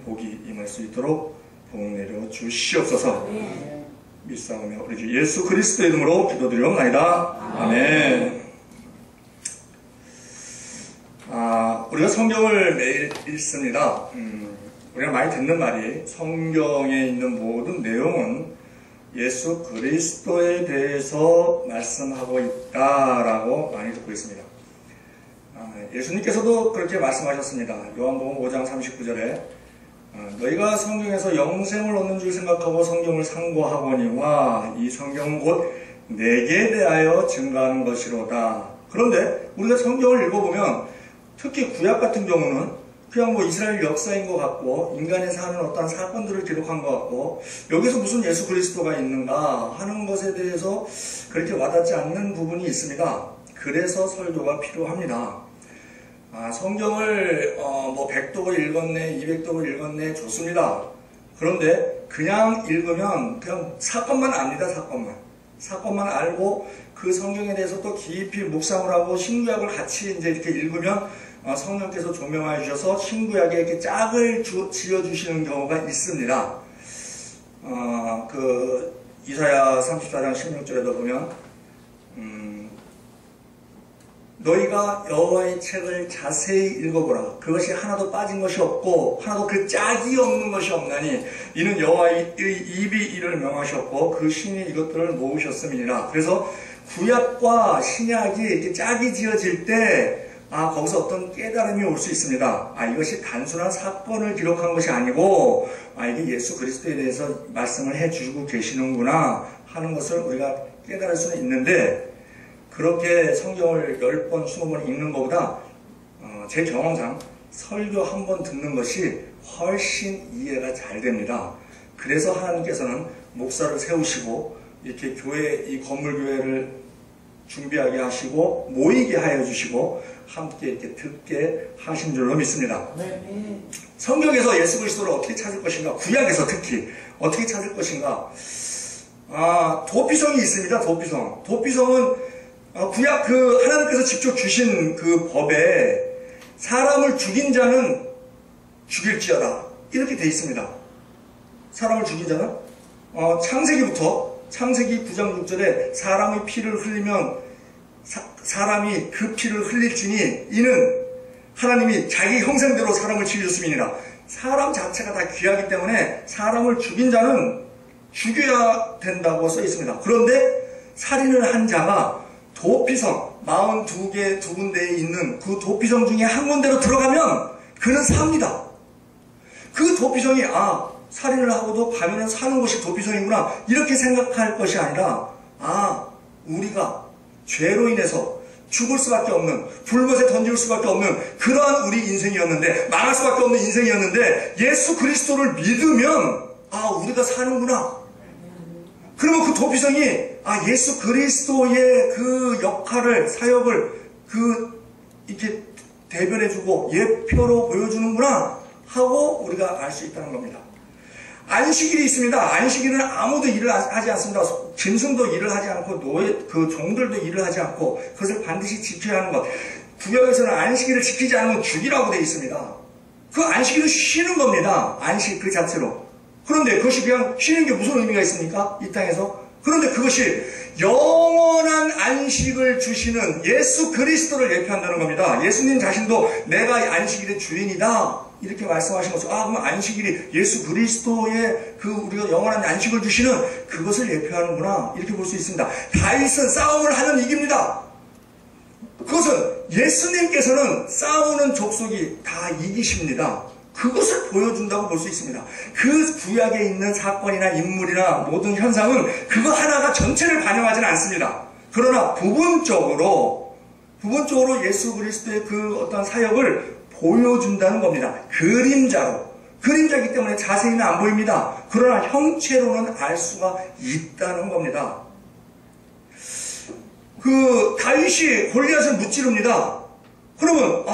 복이 임할 수 있도록 복 내려 주시옵소서. 믿사오며 우리 주 예수 그리스도의 이름으로 기도드리옵나이다. 아멘. 우리가 성경을 매일 읽습니다. 우리가 많이 듣는 말이 성경에 있는 모든 내용은 예수 그리스도에 대해서 말씀하고 있다라고 많이 듣고 있습니다. 예수님께서도 그렇게 말씀하셨습니다. 요한복음 5장 39절에 너희가 성경에서 영생을 얻는 줄 생각하고 성경을 상고하거니와 이 성경은 곧 내게 대하여 증거하는 것이로다. 그런데 우리가 성경을 읽어보면 특히 구약 같은 경우는 그냥 뭐 이스라엘 역사인 것 같고 인간이 사는 어떤 사건들을 기록한 것 같고 여기서 무슨 예수 그리스도가 있는가 하는 것에 대해서 그렇게 와닿지 않는 부분이 있습니다. 그래서 설교가 필요합니다. 성경을 뭐 100독을 읽었네 200독을 읽었네 좋습니다. 그런데 그냥 읽으면 그냥 사건만 압니다. 사건만 알고 그 성경에 대해서 또 깊이 묵상을 하고 신구약을 같이 이제 이렇게 읽으면 성령께서 조명하여 주셔서 신구약에 이렇게 짝을 지어주시는 경우가 있습니다. 그 이사야 34장 16절에도 보면 너희가 여호와의 책을 자세히 읽어보라. 그것이 하나도 빠진 것이 없고 하나도 그 짝이 없는 것이 없나니 이는 여호와의 입이 이를 명하셨고 그 신이 이것들을 모으셨음이니라. 그래서 구약과 신약이 이렇게 짝이 지어질 때 거기서 어떤 깨달음이 올 수 있습니다. 이것이 단순한 사건을 기록한 것이 아니고 이게 예수 그리스도에 대해서 말씀을 해주고 계시는구나 하는 것을 우리가 깨달을 수는 있는데 그렇게 성경을 10번, 20번 읽는 것보다 제 경험상 설교 한 번 듣는 것이 훨씬 이해가 잘 됩니다. 그래서 하나님께서는 목사를 세우시고 이렇게 이 건물교회를 준비하게 하시고 모이게 하여 주시고 함께 이렇게 듣게 하신 줄로 믿습니다. 성경에서 예수 그리스도를 어떻게 찾을 것인가? 구약에서 특히 어떻게 찾을 것인가? 도피성이 있습니다. 도피성은 구약 하나님께서 직접 주신 그 법에 사람을 죽인 자는 죽일지어다 이렇게 되어 있습니다. 사람을 죽인 자는 창세기 9장 6절에 사람의 피를 흘리면 사람이 그 피를 흘릴지니 이는 하나님이 자기 형상대로 사람을 지으셨음이니라. 사람 자체가 다 귀하기 때문에 사람을 죽인 자는 죽여야 된다고 써 있습니다. 그런데 살인을 한 자가 도피성 42개 두 군데에 있는 그 도피성 중에 한 군데로 들어가면 그는 삽니다. 그 도피성이 살인을 하고도 가면은 사는 것이 도피성이구나 이렇게 생각할 것이 아니라 우리가 죄로 인해서 죽을 수밖에 없는 불못에 던질 수밖에 없는 그러한 우리 인생이었는데 망할 수밖에 없는 인생이었는데 예수 그리스도를 믿으면 우리가 사는구나. 그러면 그 도피성이 예수 그리스도의 그 역할을 사역을 이렇게 대변해주고 예표로 보여주는구나 하고 우리가 알 수 있다는 겁니다. 안식일이 있습니다. 안식일은 아무도 일을 하지 않습니다. 짐승도 일을 하지 않고 그 종들도 일을 하지 않고 그것을 반드시 지켜야 하는 것. 구약에서는 안식일을 지키지 않으면 죽이라고 되어 있습니다. 그 안식일은 쉬는 겁니다. 안식 그 자체로. 그런데 그것이 그냥 쉬는 게 무슨 의미가 있습니까? 이 땅에서. 그런데 그것이 영원한 안식을 주시는 예수 그리스도를 예표한다는 겁니다. 예수님 자신도 내가 안식일의 주인이다 이렇게 말씀하신 것을 그럼 안식일이 예수 그리스도의 우리가 영원한 안식을 주시는 그것을 예표하는구나 이렇게 볼 수 있습니다. 다윗은 싸움을 하면 이깁니다. 그것은 예수님께서는 싸우는 족속이 다 이기십니다. 그것을 보여준다고 볼 수 있습니다. 그 구약에 있는 사건이나 인물이나 모든 현상은 그거 하나가 전체를 반영하지는 않습니다. 그러나 부분적으로 예수 그리스도의 그 어떤 사역을 보여준다는 겁니다. 그림자이기 때문에 자세히는 안 보입니다. 그러나 형체로는 알 수가 있다는 겁니다. 다윗이 골리앗을 무찌릅니다. 그러면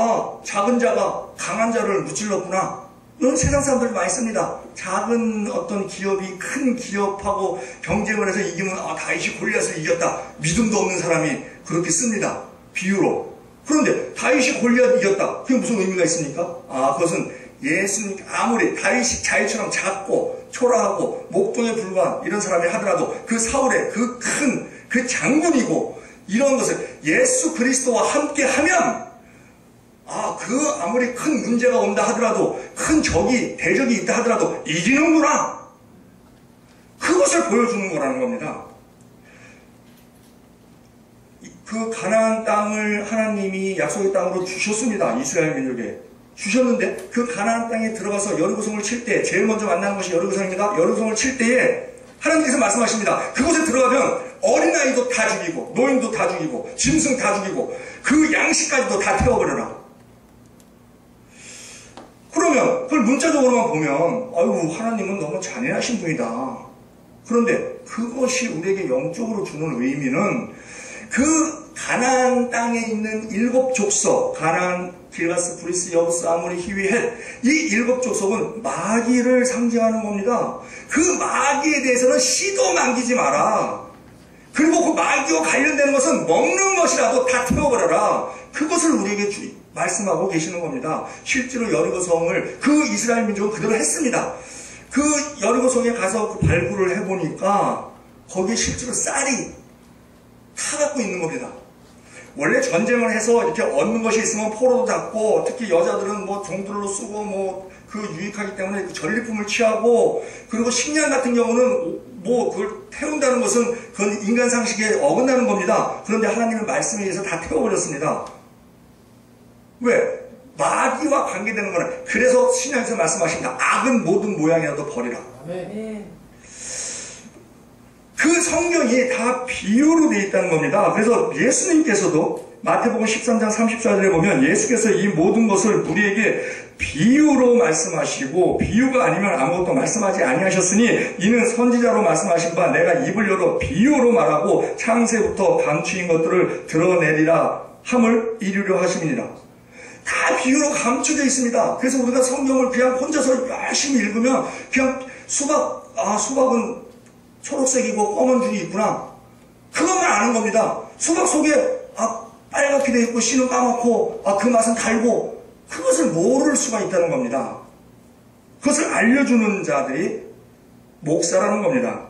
작은 자가 강한 자를 무찔렀구나. 이런 세상 사람들 많이 씁니다. 작은 어떤 기업이 큰 기업하고 경쟁을 해서 이기면 다윗이 골리앗을 이겼다. 믿음도 없는 사람이 그렇게 씁니다. 비유로. 그런데 다윗이 골리앗 이겼다. 그게 무슨 의미가 있습니까? 그것은 예수님 아무리 다윗이 자기처럼 작고 초라하고 목동에 불과한 이런 사람이 하더라도 그 사울의 그 큰 그 장군이고 이런 것을 예수 그리스도와 함께 하면 그 아무리 큰 문제가 온다 하더라도 큰 적이 대적이 있다 하더라도 이기는구나. 그것을 보여주는 거라는 겁니다. 그 가나안 땅을 하나님이 약속의 땅으로 주셨습니다. 이스라엘 민족에 주셨는데 그 가나안 땅에 들어가서 여리고성을 칠 때 제일 먼저 만나는 것이 여리고성입니다. 여리고성을 칠 때에 하나님께서 말씀하십니다. 그곳에 들어가면 어린아이도 다 죽이고 노인도 다 죽이고 짐승 다 죽이고 그 양식까지도 다 태워버려라. 그러면 그걸 문자적으로만 보면 아이고 하나님은 너무 잔인하신 분이다. 그런데 그것이 우리에게 영적으로 주는 의미는 그 가나안 땅에 있는 7 족속, 가나안, 길가스, 브리스, 여부스, 아모리, 히위, 헷, 이 7 족속은 마귀를 상징하는 겁니다. 그 마귀에 대해서는 씨도 남기지 마라. 그리고 그 마귀와 관련되는 것은 먹는 것이라도 다 태워버려라. 그것을 우리에게 말씀하고 계시는 겁니다. 실제로 여리고성을 그 이스라엘 민족은 그대로 했습니다. 그 여리고성에 가서 그 발굴을 해보니까 거기에 실제로 쌀이 타갖고 있는 겁니다. 원래 전쟁을 해서 이렇게 얻는 것이 있으면 포로도 잡고 특히 여자들은 뭐 종들로 쓰고 뭐 그 유익하기 때문에 그 전리품을 취하고 그리고 식량 같은 경우는 뭐 그걸 태운다는 것은 그건 인간 상식에 어긋나는 겁니다. 그런데 하나님의 말씀에 의해서 다 태워버렸습니다. 왜? 마귀와 관계되는 거는 그래서 신약에서 말씀하십니다. 악은 모든 모양이라도 버리라. 아멘. 그 성경이 다 비유로 되어 있다는 겁니다. 그래서 예수님께서도 마태복음 13장 34절에 보면 예수께서 이 모든 것을 우리에게 비유로 말씀하시고 비유가 아니면 아무것도 말씀하지 아니하셨으니 이는 선지자로 말씀하신 바 내가 입을 열어 비유로 말하고 창세부터 감추인 것들을 드러내리라 함을 이루려 하심이니라. 다 비유로 감추되어 있습니다. 그래서 우리가 성경을 그냥 혼자서 열심히 읽으면 그냥 수박은 초록색이고 검은 줄이 있구나. 그것만 아는 겁니다. 수박 속에 빨갛게 되어 있고 씨는 까맣고 그 맛은 달고 그것을 모를 수가 있다는 겁니다. 그것을 알려주는 자들이 목사라는 겁니다.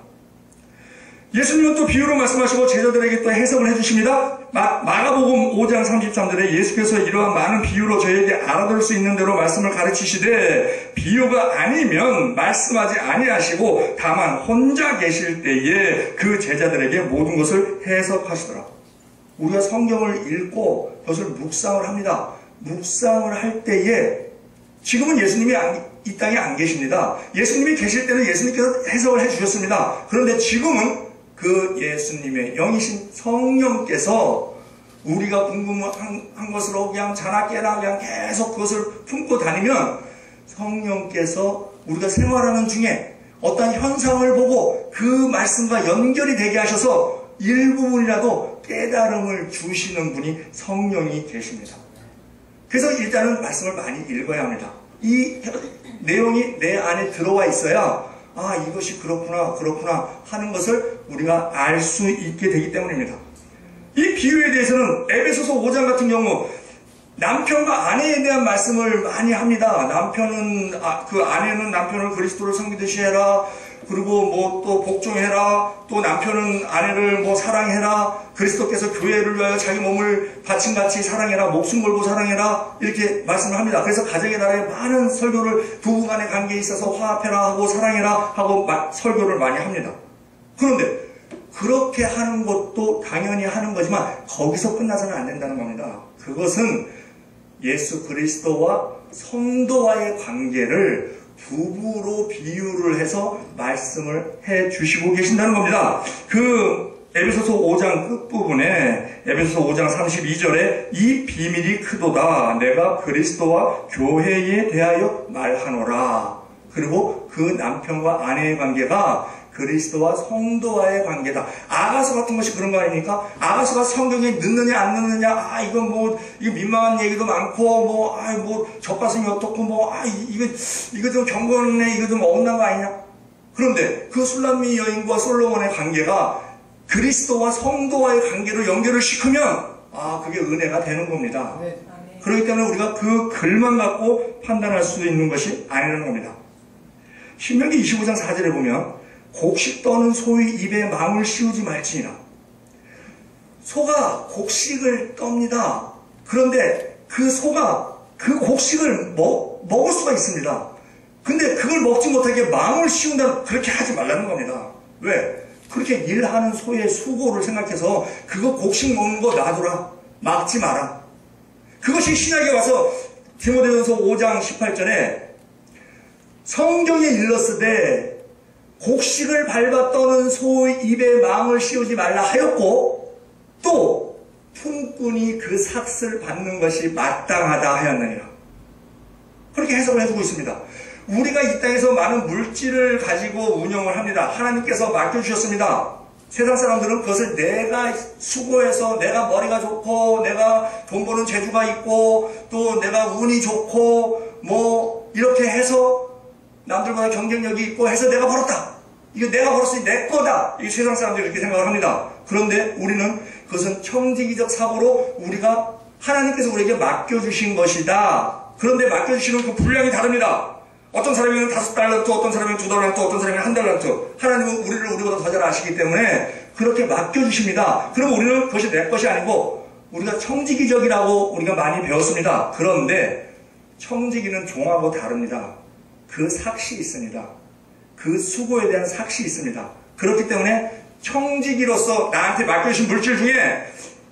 예수님은 또 비유로 말씀하시고 제자들에게 또 해석을 해주십니다. 마가복음 5장 33절에 예수께서 이러한 많은 비유로 저희에게 알아들을 수 있는 대로 말씀을 가르치시되 비유가 아니면 말씀하지 아니하시고 다만 혼자 계실 때에 그 제자들에게 모든 것을 해석하시더라. 우리가 성경을 읽고 그것을 묵상을 합니다. 묵상을 할 때에 지금은 예수님이 이 땅에 안 계십니다. 예수님이 계실 때는 예수님께서 해석을 해주셨습니다. 그런데 지금은 그 예수님의 영이신 성령께서 우리가 궁금한 것으로 그냥 자나깨나 그냥 계속 그것을 품고 다니면 성령께서 우리가 생활하는 중에 어떤 현상을 보고 그 말씀과 연결이 되게 하셔서 일부분이라도 깨달음을 주시는 분이 성령이 계십니다. 그래서 일단은 말씀을 많이 읽어야 합니다. 이 내용이 내 안에 들어와 있어야 이것이 그렇구나 하는 것을 우리가 알 수 있게 되기 때문입니다. 이 비유에 대해서는 에베소서 5장 같은 경우 남편과 아내에 대한 말씀을 많이 합니다. 남편은 그 아내는 남편을 그리스도를 섬기듯이 해라. 그리고 뭐 또 복종해라. 또 남편은 아내를 뭐 사랑해라. 그리스도께서 교회를 위하여 자기 몸을 바친같이 사랑해라. 목숨 걸고 사랑해라. 이렇게 말씀을 합니다. 그래서 가정의 나라에 많은 설교를 부부간의 관계에 있어서 화합해라 하고 사랑해라 하고 설교를 많이 합니다. 그런데 그렇게 하는 것도 당연히 하는 거지만 거기서 끝나서는 안 된다는 겁니다. 그것은 예수 그리스도와 성도와의 관계를 부부로 비유를 해서 말씀을 해 주시고 계신다는 겁니다. 그 에베소서 5장 끝부분에 에베소서 5장 32절에 이 비밀이 크도다 내가 그리스도와 교회에 대하여 말하노라. 그리고 그 남편과 아내의 관계가 그리스도와 성도와의 관계다. 아가서 같은 것이 그런 거 아닙니까? 아가서가 성경에 넣느냐 안 넣느냐, 이거 민망한 얘기도 많고, 젖가슴이 어떻고, 이거 좀 경건에 이거 좀 어긋난 거 아니냐? 그런데 그 술람미 여인과 솔로몬의 관계가 그리스도와 성도와의 관계로 연결을 시키면, 그게 은혜가 되는 겁니다. 네. 그렇기 때문에 우리가 그 글만 갖고 판단할 수 있는 것이 아니라는 겁니다. 신명기 25장 4절에 보면 곡식 떠는 소의 입에 망을 씌우지 말지니라. 소가 곡식을 떱니다. 그런데 그 소가 그 곡식을 먹을 수가 있습니다. 근데 그걸 먹지 못하게 망을 씌운다, 그렇게 하지 말라는 겁니다. 왜? 그렇게 일하는 소의 수고를 생각해서 그거 곡식 먹는 거 놔두라. 막지 마라. 그것이 신약에 와서 디모데전서 5장 18절에 성경에 일렀으되 곡식을 밟아 떠는 소의 입에 망을 씌우지 말라 하였고 또 품꾼이 그 삭을 받는 것이 마땅하다 하였느니라. 그렇게 해석을 해주고 있습니다. 우리가 이 땅에서 많은 물질을 가지고 운영을 합니다. 하나님께서 맡겨주셨습니다. 세상 사람들은 그것을 내가 수고해서 내가 머리가 좋고 내가 돈 버는 재주가 있고 또 내가 운이 좋고 뭐 이렇게 해서 남들보다 경쟁력이 있고 해서 내가 벌었다. 이거 내가 벌었으니 내 거다. 이게 세상 사람들이 그렇게 생각을 합니다. 그런데 우리는 그것은 청지기적 사고로 우리가 하나님께서 우리에게 맡겨주신 것이다. 그런데 맡겨주시는 그 분량이 다릅니다. 어떤 사람은 5달란트, 어떤 사람은 2달란트, 어떤 사람은 1달란트. 하나님은 우리를 우리보다 더 잘 아시기 때문에 그렇게 맡겨주십니다. 그럼 우리는 그것이 내 것이 아니고 우리가 청지기적이라고 우리가 많이 배웠습니다. 그런데 청지기는 종하고 다릅니다. 그 삭이 있습니다. 그 수고에 대한 삭이 있습니다. 그렇기 때문에 청지기로서 나한테 맡겨주신 물질 중에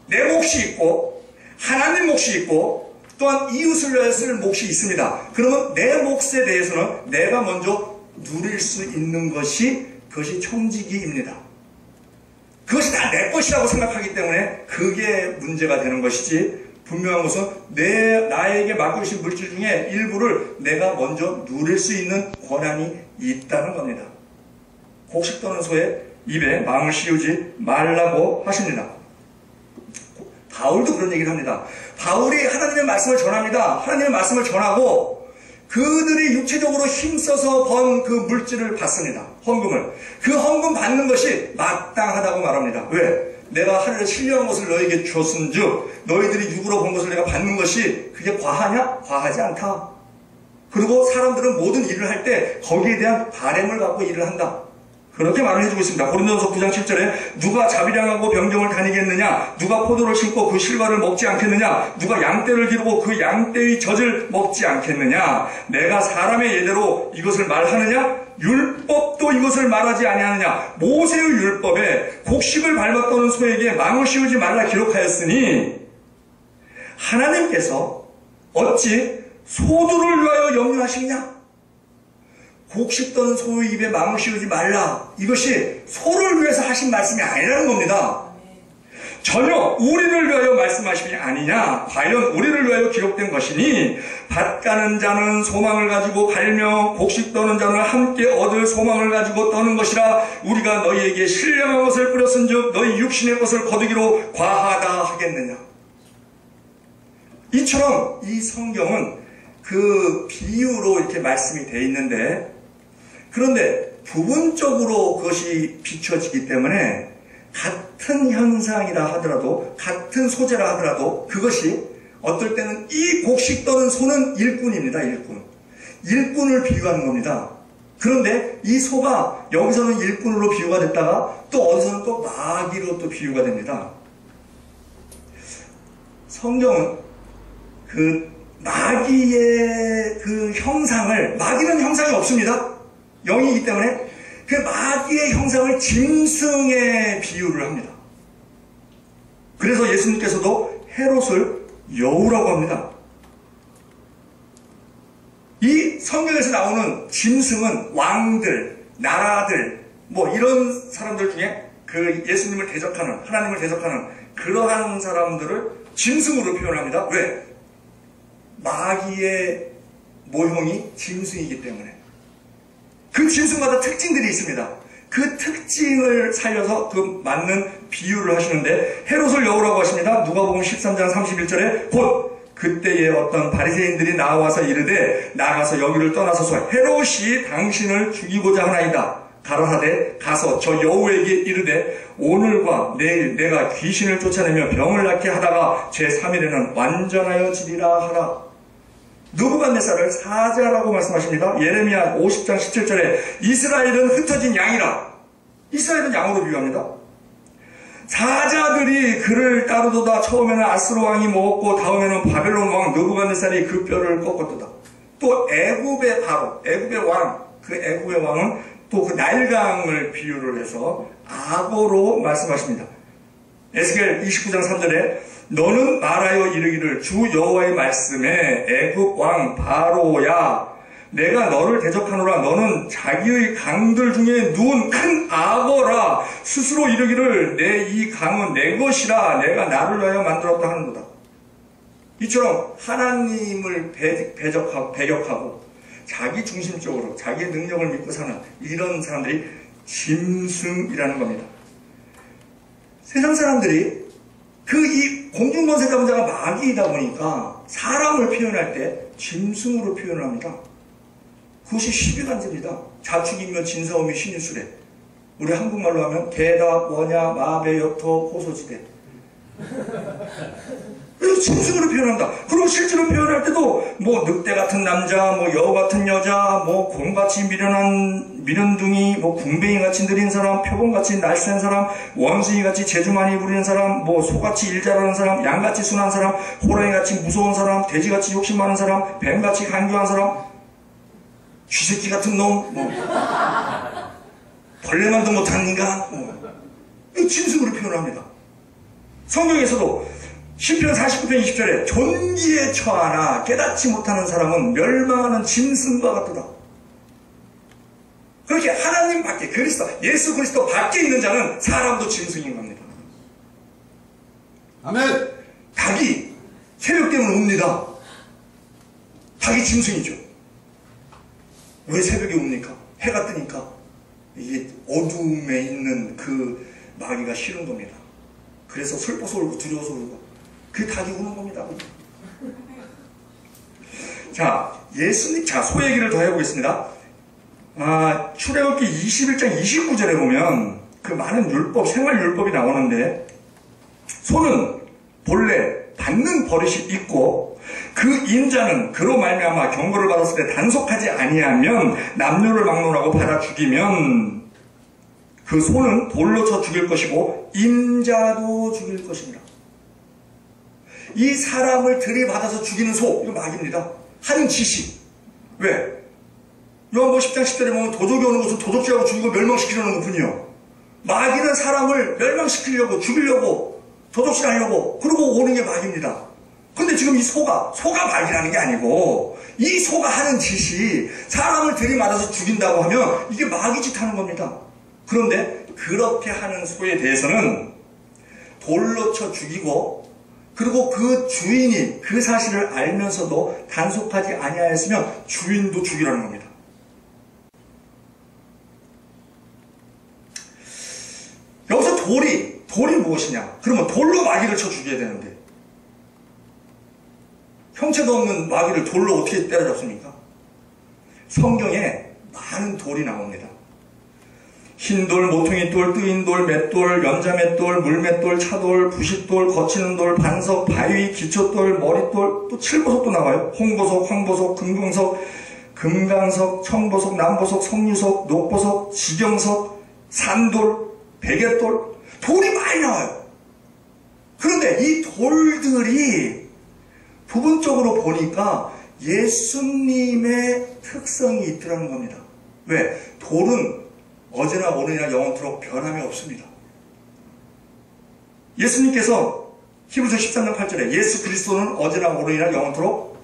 내 몫이 있고 하나님 몫이 있고 또한 이웃을 위하여 쓸 몫이 있습니다. 그러면 내 몫에 대해서는 내가 먼저 누릴 수 있는 것이 그것이 청지기입니다. 그것이 다 내 것이라고 생각하기 때문에 그게 문제가 되는 것이지 분명한 것은 나에게 맡겨주신 물질 중에 일부를 내가 먼저 누릴 수 있는 권한이 있다는 겁니다. 곡식 떠는 소의 입에 망을 씌우지 말라고 하십니다. 바울도 그런 얘기를 합니다. 바울이 하나님의 말씀을 전합니다. 하나님의 말씀을 전하고 그들이 육체적으로 힘써서 번 그 물질을 받습니다. 헌금을. 그 헌금 받는 것이 마땅하다고 말합니다. 왜? 내가 하늘에 신령한 것을 너에게 주었은즉 너희들이 육으로 본 것을 내가 받는 것이 그게 과하냐? 과하지 않다. 그리고 사람들은 모든 일을 할 때 거기에 대한 바램을 갖고 일을 한다. 그렇게 말을 해주고 있습니다. 고린도전서 9장 7절에 누가 자비량하고 병정을 다니겠느냐? 누가 포도를 심고 그 실과를 먹지 않겠느냐? 누가 양떼를 기르고 그 양떼의 젖을 먹지 않겠느냐? 내가 사람의 예대로 이것을 말하느냐? 율법도 이것을 말하지 아니하느냐? 모세의 율법에 곡식을 밟아 떠는 소에게 망을 씌우지 말라 기록하였으니 하나님께서 어찌 소들을 위하여 염려하시느냐? 곡식 떠는 소의 입에 망을 씌우지 말라. 이것이 소를 위해서 하신 말씀이 아니라는 겁니다. 전혀 우리를 위하여 말씀하심이 아니냐. 과연 우리를 위하여 기록된 것이니 밭 가는 자는 소망을 가지고 갈며 곡식 떠는 자는 함께 얻을 소망을 가지고 떠는 것이라. 우리가 너희에게 신령한 것을 뿌렸은즉 너희 육신의 것을 거두기로 과하다 하겠느냐. 이처럼 이 성경은 그 비유로 이렇게 말씀이 되어 있는데 그런데 부분적으로 그것이 비춰지기 때문에 같은 현상이라 하더라도 같은 소재라 하더라도 그것이 어떨 때는 이 곡식 떠는 소는 일꾼입니다. 일꾼을 비유하는 겁니다. 그런데 이 소가 여기서는 일꾼으로 비유가 됐다가 또 어디서는 또 마귀로 또 비유가 됩니다. 성경은 그 마귀의 그 형상을, 마귀는 형상이 없습니다. 영이기 때문에 그 마귀의 형상을 짐승에 비유를 합니다. 그래서 예수님께서도 헤롯을 여우라고 합니다. 이 성경에서 나오는 짐승은 왕들, 나라들, 뭐 이런 사람들 중에 그 예수님을 대적하는, 하나님을 대적하는 그러한 사람들을 짐승으로 표현합니다. 왜? 마귀의 모형이 짐승이기 때문에. 그 짐승마다 특징들이 있습니다. 그 특징을 살려서 그 맞는 비유를 하시는데 헤롯을 여우라고 하십니다. 누가복음 13장 31절에 곧 그때에 어떤 바리새인들이 나와서 이르되 나가서 여기를 떠나소서 헤롯이 당신을 죽이고자 하나이다. 가라사대 가서 저 여우에게 이르되 오늘과 내일 내가 귀신을 쫓아내며 병을 낫게 하다가 제3일에는 완전하여 지리라 하라. 느부갓네살을 사자라고 말씀하십니다. 예레미야 50장 17절에 이스라엘은 흩어진 양이라. 이스라엘은 양으로 비유합니다. 사자들이 그를 따르도다. 처음에는 아스로 왕이 먹었고 다음에는 바벨론 왕 느부갓네살이 그 뼈를 꺾었도다. 또 애굽의 바로 애굽의 왕, 그 애굽의 왕은 또 그 나일강을 비유를 해서 악어로 말씀하십니다. 에스겔 29장 3절에 너는 말하여 이르기를 주 여호와의 말씀에 애굽 왕 바로야 내가 너를 대적하노라. 너는 자기의 강들 중에 누운 큰 악어라. 스스로 이르기를 내 이 강은 내 것이라. 내가 나를 위하여 만들었다 하는도다. 이처럼 하나님을 배격하고 자기 중심적으로 자기의 능력을 믿고 사는 이런 사람들이 짐승이라는 겁니다. 세상 사람들이 이 공중권세자문자가 마귀이다 보니까 사람을 표현할 때 짐승으로 표현을 합니다. 그것이 시비간제입니다. 자축인묘 진사오미 신유술에 우리 한국말로 하면 대답, 원야, 마배, 여토, 호소지대 짐승으로 표현한다. 그리고 실제로 표현할 때도 뭐 늑대 같은 남자, 뭐 여우 같은 여자, 뭐 곰같이 미련둥이, 뭐 궁뱅이같이 느린 사람, 표범같이 날쌘 사람, 원숭이같이 재주 많이 부리는 사람, 뭐 소같이 일 잘하는 사람, 양같이 순한 사람, 호랑이같이 무서운 사람, 돼지같이 욕심 많은 사람, 뱀같이 간교한 사람, 쥐새끼 같은 놈, 뭐 벌레만도 못하는 인간, 이 짐승으로 표현합니다. 성경에서도 시편 49편 20절에 존귀에 처하나 깨닫지 못하는 사람은 멸망하는 짐승과 같도다. 그렇게 하나님 밖에 예수 그리스도 밖에 있는 자는 사람도 짐승인 겁니다. 아멘. 닭이 새벽 되면 웁니다. 닭이 짐승이죠. 왜 새벽에 웁니까? 해가 뜨니까 이게 어둠에 있는 그 마귀가 싫은 겁니다. 그래서 슬퍼서 울고 두려워서 울고 그 닭이 우는 겁니다. 자, 소 얘기를 더 해보겠습니다. 출애굽기 21장 29절에 보면 그 많은 율법, 생활율법이 나오는데 소는 본래 받는 버릇이 있고 그 인자는 그로 말미암아 경고를 받았을 때 단속하지 아니하면 남녀를 막론하고 받아 죽이면 그 소는 돌로 쳐 죽일 것이고 인자도 죽일 것입니다. 이 사람을 들이받아서 죽이는 소, 이거 마귀입니다. 하는 짓이. 왜? 요한복음 10장 10절에 보면 도적이 오는 것은 도적질하고 죽이고 멸망시키려는 것뿐이요. 마귀는 사람을 멸망시키려고 죽이려고 도적질하려고 그러고 오는 게 마귀입니다. 근데 지금 이 소가 마귀라는 게 아니고 이 소가 하는 짓이 사람을 들이받아서 죽인다고 하면 이게 마귀 짓 하는 겁니다. 그런데 그렇게 하는 소에 대해서는 돌로 쳐 죽이고 그리고 그 주인이 그 사실을 알면서도 단속하지 아니하였으면 주인도 죽이라는 겁니다. 여기서 돌이 무엇이냐? 그러면 돌로 마귀를 쳐 죽여야 되는데 형체도 없는 마귀를 돌로 어떻게 때려잡습니까? 성경에 많은 돌이 나옵니다. 흰돌, 모퉁이돌, 뜨인돌, 맷돌, 연자맷돌, 물맷돌, 차돌, 부싯돌, 거치는 돌, 반석, 바위, 기초돌, 머릿돌, 또 칠보석도 나와요. 홍보석, 황보석, 금공석, 금강석, 청보석, 남보석, 석류석, 녹보석, 지경석, 산돌, 베갯돌, 돌이 많이 나와요. 그런데 이 돌들이 부분적으로 보니까 예수님의 특성이 있더라는 겁니다. 왜? 돌은 어제나 오늘이나 영원토록 변함이 없습니다. 예수님께서 히브리서 13장 8절에 예수 그리스도는 어제나 오늘이나 영원토록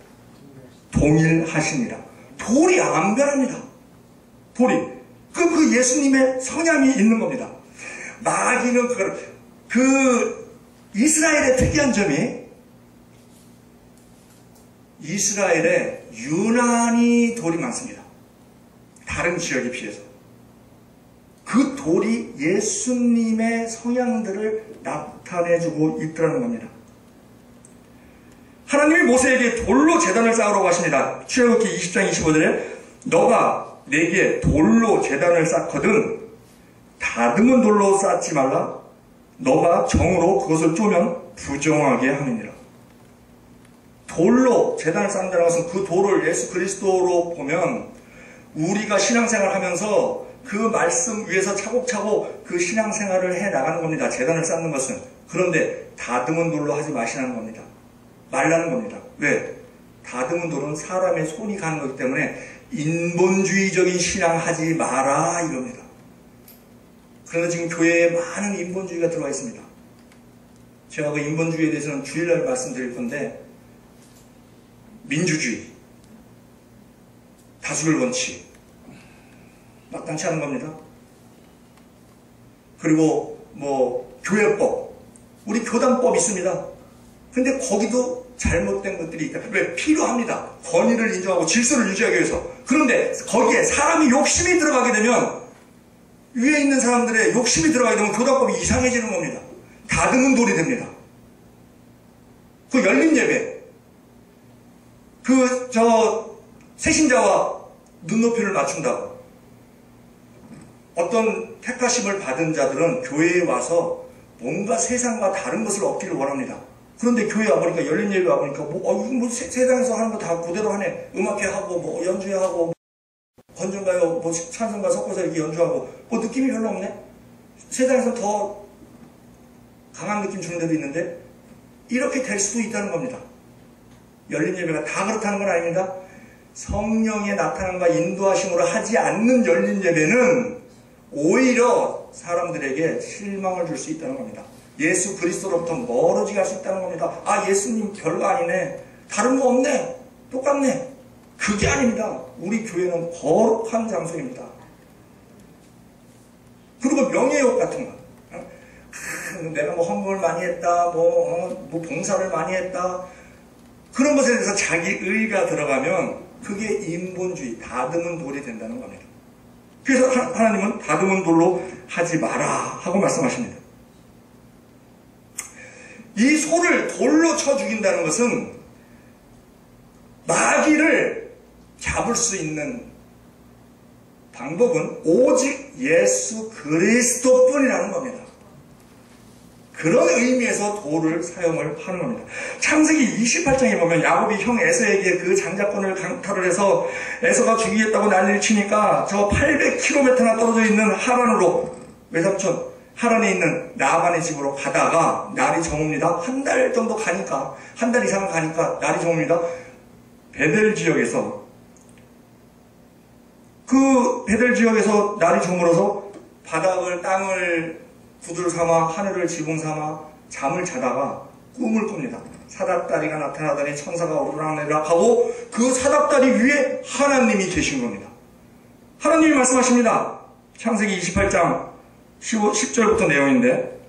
동일하시니라. 돌이 안 변합니다. 돌이. 그 예수님의 성향이 있는 겁니다. 마귀는 이스라엘의 특이한 점이 이스라엘에 유난히 돌이 많습니다. 다른 지역에 비해서. 그 돌이 예수님의 성향들을 나타내주고 있더라는 겁니다. 하나님이 모세에게 돌로 제단을 쌓으라고 하십니다. 출애굽기 20장 25절에 너가 내게 돌로 제단을 쌓거든 다듬은 돌로 쌓지 말라. 너가 정으로 그것을 쪼면 부정하게 함이니라. 돌로 제단을 쌓는다는 것은 그 돌을 예수 그리스도로 보면 우리가 신앙생활을 하면서 그 말씀 위에서 차곡차곡 그 신앙생활을 해나가는 겁니다. 제단을 쌓는 것은. 그런데 다듬은 돌로 하지 마시라는 겁니다. 말라는 겁니다. 왜? 다듬은 돌은 사람의 손이 가는 거기 때문에 인본주의적인 신앙 하지 마라 이겁니다. 그러나 지금 교회에 많은 인본주의가 들어와 있습니다. 제가 그 인본주의에 대해서는 주일날 말씀드릴 건데, 민주주의, 다수결 원칙 마땅치 않은 겁니다. 그리고 교회법, 우리 교단법 있습니다. 근데 거기도 잘못된 것들이 있다. 왜? 필요합니다. 권위를 인정하고 질서를 유지하기 위해서. 그런데 거기에 사람이 욕심이 들어가게 되면, 위에 있는 사람들의 욕심이 들어가게 되면 교단법이 이상해지는 겁니다. 다듬은 돌이 됩니다. 그 열린 예배, 새신자와 눈높이를 맞춘다고. 어떤 택하심을 받은 자들은 교회에 와서 뭔가 세상과 다른 것을 얻기를 원합니다. 그런데 교회 와보니까, 열린 예배 와보니까, 세상에서 하는 거 다 그대로 하네. 음악회 하고, 연주회 하고, 건전가요, 찬송가 섞어서 이렇게 연주하고, 느낌이 별로 없네? 세상에서 더 강한 느낌 주는 데도 있는데, 이렇게 될 수도 있다는 겁니다. 열린 예배가 다 그렇다는 건 아닙니다. 성령의 나타남과 인도하심으로 하지 않는 열린 예배는 오히려 사람들에게 실망을 줄 수 있다는 겁니다. 예수 그리스도로부터 멀어지게 할 수 있다는 겁니다. 아, 예수님 별거 아니네. 다른 거 없네. 똑같네. 그게 아닙니다. 우리 교회는 거룩한 장소입니다. 그리고 명예욕 같은 거. 내가 헌금을 많이 했다. 봉사를 많이 했다. 그런 것에 대해서 자기 의가 들어가면 그게 인본주의, 다듬은 돌이 된다는 겁니다. 그래서 하나님은 다듬은 돌로 하지 마라 하고 말씀하십니다. 이 소를 돌로 쳐 죽인다는 것은 마귀를 잡을 수 있는 방법은 오직 예수 그리스도뿐이라는 겁니다. 그런 의미에서 돌을 사용을 하는 겁니다. 창세기 28장에 보면 야곱이 형 에서에게 그 장자권을 강탈을 해서 에서가 죽이겠다고 난리를 치니까 저 800km나 떨어져 있는 하란으로, 외삼촌 하란에 있는 라반의 집으로 가다가 날이 저뭅니다. 한 달 정도 가니까, 한 달 이상 가니까 날이 저뭅니다. 베델 지역에서, 그 베델 지역에서 날이 저물어서 바닥을, 땅을 구들 삼아 하늘을 지붕 삼아 잠을 자다가 꿈을 꿉니다. 사닥다리가 나타나더니 천사가 오르락내리락 하고 그 사닥다리 위에 하나님이 계신 겁니다. 하나님이 말씀하십니다. 창세기 28장 10절부터 내용인데,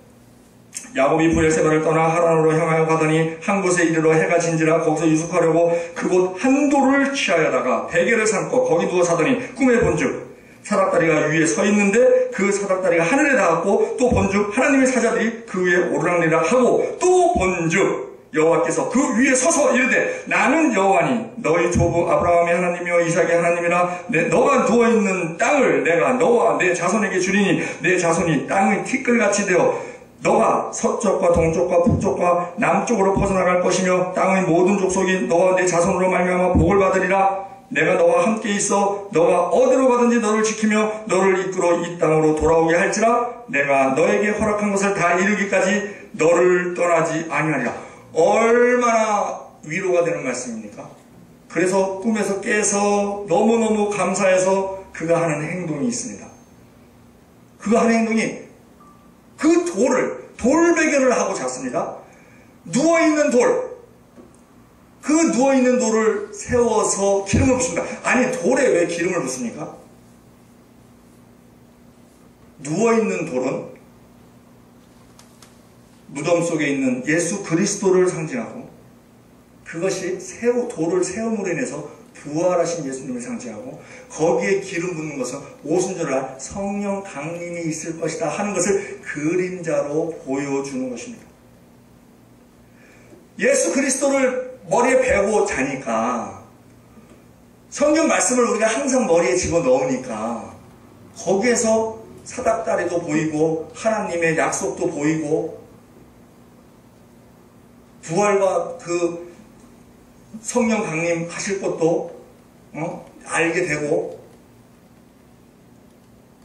야곱이 브엘세바를 떠나 하란으로 향하여 가더니 한 곳에 이르러 해가 진지라 거기서 유숙하려고 그곳 한 돌을 취하여다가 베개를 삼고 거기 누워 자더니 꿈에 본즉 사닥다리가 위에 서 있는데 그 사닥다리가 하늘에 닿았고, 또 본즉 하나님의 사자들이 그 위에 오르락내리락 하고, 또 본즉 여호와께서 그 위에 서서 이르되 나는 여호와니 너희 조부 아브라함의 하나님이요 이삭의 하나님이라. 너가 누워있는 땅을 내가 너와 내 자손에게 주리니 내 자손이 땅의 티끌같이 되어 너가 서쪽과 동쪽과 북쪽과 남쪽으로 퍼져나갈 것이며 땅의 모든 족속이 너와 내 자손으로 말미암아 복을 받으리라. 내가 너와 함께 있어 너가 어디로 가든지 너를 지키며 너를 이끌어 이 땅으로 돌아오게 할지라. 내가 너에게 허락한 것을 다 이루기까지 너를 떠나지 아니하리라. 얼마나 위로가 되는 말씀입니까? 그래서 꿈에서 깨서 너무너무 감사해서 그가 하는 행동이 있습니다. 그가 하는 행동이 그 돌베개를 하고 잤습니다. 누워있는 돌, 그 누워있는 돌을 세워서 기름을 붓습니다. 아니, 돌에 왜 기름을 붓습니까? 누워있는 돌은 무덤 속에 있는 예수 그리스도를 상징하고, 그것이 돌을 세움으로 인해서 부활하신 예수님을 상징하고, 거기에 기름 붓는 것은 오순절날 성령 강림이 있을 것이다 하는 것을 그림자로 보여주는 것입니다. 예수 그리스도를 머리에 베고 자니까 성경 말씀을 우리가 항상 머리에 집어넣으니까 거기에서 사닥다리도 보이고 하나님의 약속도 보이고 부활과 그 성령 강림하실 것도 알게 되고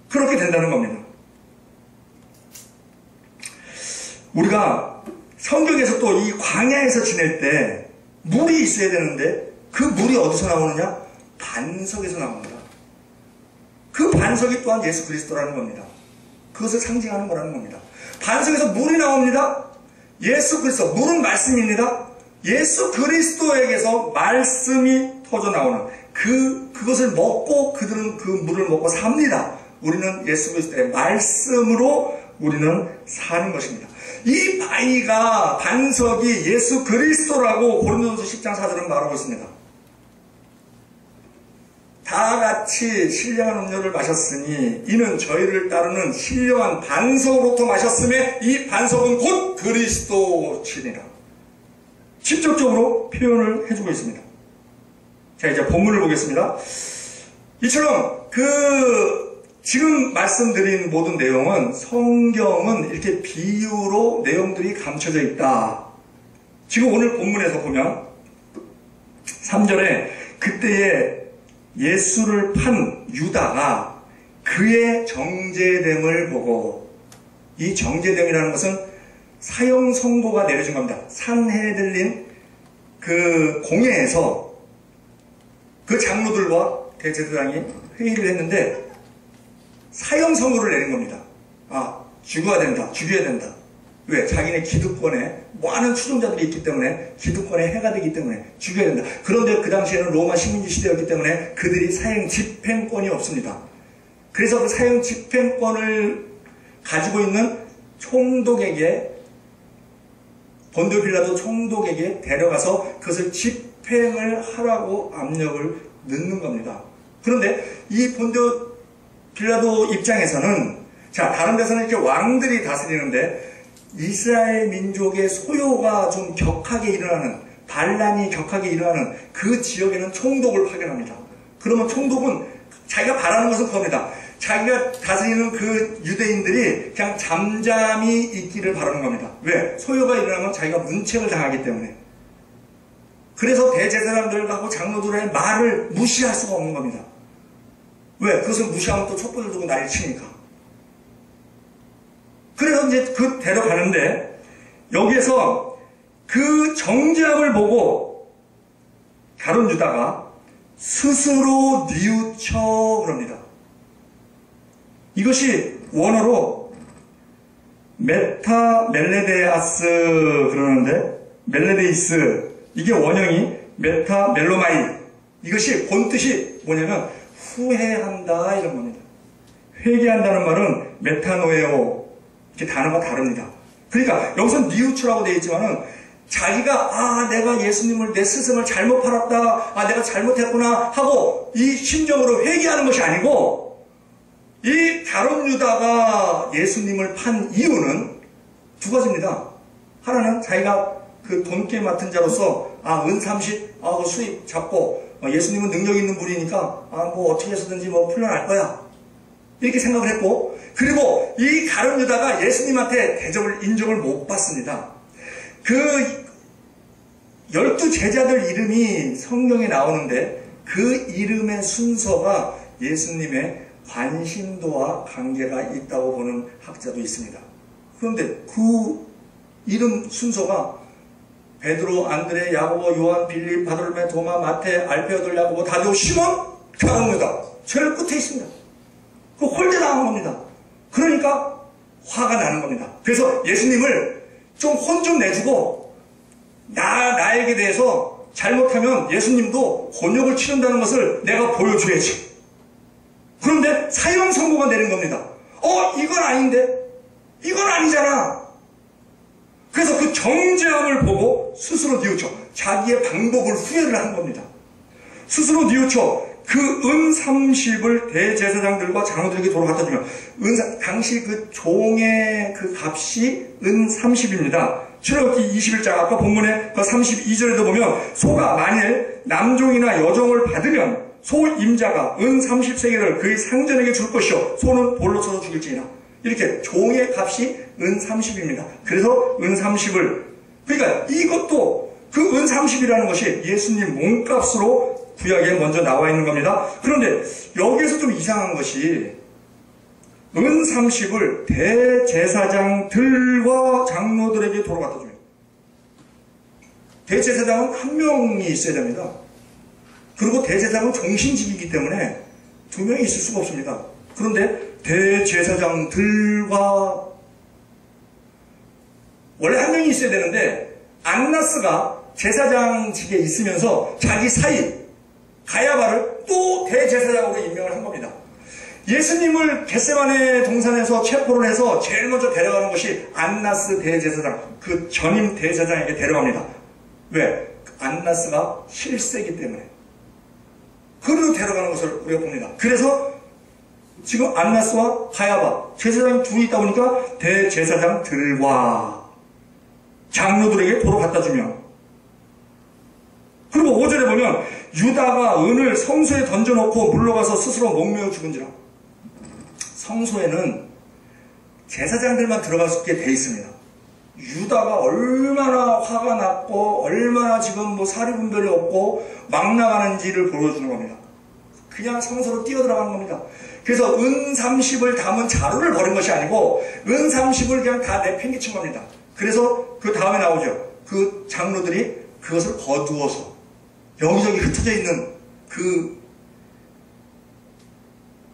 그렇게 된다는 겁니다. 우리가 성경에서 또 이 광야에서 지낼 때 물이 있어야 되는데 그 물이 어디서 나오느냐? 반석에서 나옵니다. 그 반석이 또한 예수 그리스도라는 겁니다. 그것을 상징하는 거라는 겁니다. 반석에서 물이 나옵니다. 예수 그리스도, 물은 말씀입니다. 예수 그리스도에게서 말씀이 터져 나오는 그것을 먹고 그들은 그 물을 먹고 삽니다. 우리는 예수 그리스도의 말씀으로 우리는 사는 것입니다. 이 바위가 반석이 예수 그리스도라고 고린도전서 10장 4절은 말하고 있습니다. 다 같이 신령한 음료를 마셨으니 이는 저희를 따르는 신령한 반석으로부터 마셨음에 이 반석은 곧 그리스도시니라. 직접적으로 표현을 해주고 있습니다. 자, 이제 본문을 보겠습니다. 이처럼 지금 말씀드린 모든 내용은 성경은 이렇게 비유로 내용들이 감춰져 있다. 지금 오늘 본문에서 보면 3절에 그때에 예수를 판 유다가 그의 정죄됨을 보고, 이 정죄됨이라는 것은 사형 선고가 내려진 겁니다. 산헤드린 그 공회에서 그 장로들과 대제사장이 회의를 했는데 사형 선고를 내린 겁니다. 죽어야 된다, 죽여야 된다. 왜? 자기네 기득권에 많은 추종자들이 있기 때문에, 기득권에 해가 되기 때문에 죽여야 된다. 그런데 그 당시에는 로마 식민지 시대였기 때문에 그들이 사형 집행권이 없습니다. 그래서 그 사형 집행권을 가지고 있는 총독에게, 본디오 빌라도 총독에게 데려가서 그것을 집행을 하라고 압력을 넣는 겁니다. 그런데 이 본디오 빌라도 입장에서는, 자, 다른 데서는 이렇게 왕들이 다스리는데 이스라엘 민족의 소요가 좀 격하게 일어나는, 반란이 격하게 일어나는 그 지역에는 총독을 파견합니다. 그러면 총독은 자기가 바라는 것은 그겁니다. 자기가 다스리는 그 유대인들이 그냥 잠잠히 있기를 바라는 겁니다. 왜? 소요가 일어나면 자기가 문책을 당하기 때문에. 그래서 대제사장들하고 장로들의 말을 무시할 수가 없는 겁니다. 왜? 그것을 무시하면 또 촛불을 두고 난리 치니까. 그래서 이제 데려가는데, 여기에서 그 정죄함을 보고 가룟 유다가 스스로 뉘우쳐 그럽니다. 이것이 원어로 메타멜레데아스 그러는데, 멜레데이스, 이게 원형이 메타멜로마이, 이것이 본뜻이 뭐냐면 후회한다 이런 겁니다. 회개한다는 말은 메타노에오, 이렇게 단어가 다릅니다. 그러니까 여기서 뉘우치라고 되어 있지만은 자기가 내가 예수님을, 내 스승을 잘못 팔았다, 내가 잘못했구나 하고 이 심정으로 회개하는 것이 아니고, 이 가룟 유다가 예수님을 판 이유는 두 가지입니다. 하나는 자기가 그 돈깨 맡은 자로서 은 30, 그 수입 잡고 예수님은 능력 있는 분이니까 뭐 어떻게 해서든지 뭐 풀려날 거야, 이렇게 생각을 했고, 그리고 이 가룟 유다가 예수님한테 대접을, 인정을 못 받습니다. 그 12 제자들 이름이 성경에 나오는데 그 이름의 순서가 예수님의 관심도와 관계가 있다고 보는 학자도 있습니다. 그런데 그 이름 순서가 베드로, 안드레, 야고보, 요한, 빌립, 바돌메, 도마, 마태, 알페오들, 야고보, 다디오, 시몬, 가룟 유다, 제일 끝에 있습니다. 그 홀대당한 겁니다. 그러니까 화가 나는 겁니다. 그래서 예수님을 좀 혼 좀 내주고, 나에게 대해서 잘못하면 예수님도 곤욕을 치른다는 것을 내가 보여줘야지. 그런데 사형 선고가 내린 겁니다. 이건 아닌데? 이건 아니잖아. 그래서 그 정죄함을 보고 스스로 뉘우쳐 자기의 방법을 후회를 한 겁니다. 스스로 뉘우쳐 그 은 30을 대제사장들과 장로들에게 도로 갖다 주면, 당시 그 종의 그 값이 은 30입니다. 출애굽기 21장 아까 본문에 그 32절에도 보면, 소가 만일 남종이나 여종을 받으면 소 임자가 은 30세겔을 그의 상전에게 줄 것이요 소는 돌로 쳐서 죽일지니라. 이렇게 종의 값이 은 30입니다. 그래서 은 30을, 그러니까 이것도 그 은 30이라는 것이 예수님 몸값으로 구약에 먼저 나와 있는 겁니다. 그런데 여기에서 좀 이상한 것이 은 30을 대제사장들과 장로들에게 도로 갖다 줍니다. 대제사장은 한 명이 있어야 됩니다. 그리고 대제사장은 종신직이기 때문에 두 명이 있을 수가 없습니다. 그런데 대제사장들과 원래 한 명이 있어야 되는데 안나스가 제사장직에 있으면서 자기 사이 가야바를 또 대제사장으로 임명을 한 겁니다. 예수님을 겟세마네 동산에서 체포를 해서 제일 먼저 데려가는 것이 안나스 대제사장, 그 전임 대제사장에게 데려갑니다. 왜? 안나스가 실세이기 때문에. 그리로 데려가는 것을 우리가 봅니다. 그래서 지금 안나스와 가야바, 제사장이 둘이 있다 보니까 대제사장들과 장로들에게 도로 갖다 주며, 그리고 5절에 보면 유다가 은을 성소에 던져놓고 물러가서 스스로 목매어 죽은지라. 성소에는 제사장들만 들어갈 수 있게 돼 있습니다. 유다가 얼마나 화가 났고 얼마나 지금 뭐 사리분별이 없고 막 나가는지를 보여주는 겁니다. 그냥 성소로 뛰어 들어가는 겁니다. 그래서 은 30을 담은 자루를 버린 것이 아니고 은 30을 그냥 다 내팽개친 겁니다. 그래서 그 다음에 나오죠. 그 장로들이 그것을 거두어서 여기저기 흩어져 있는 그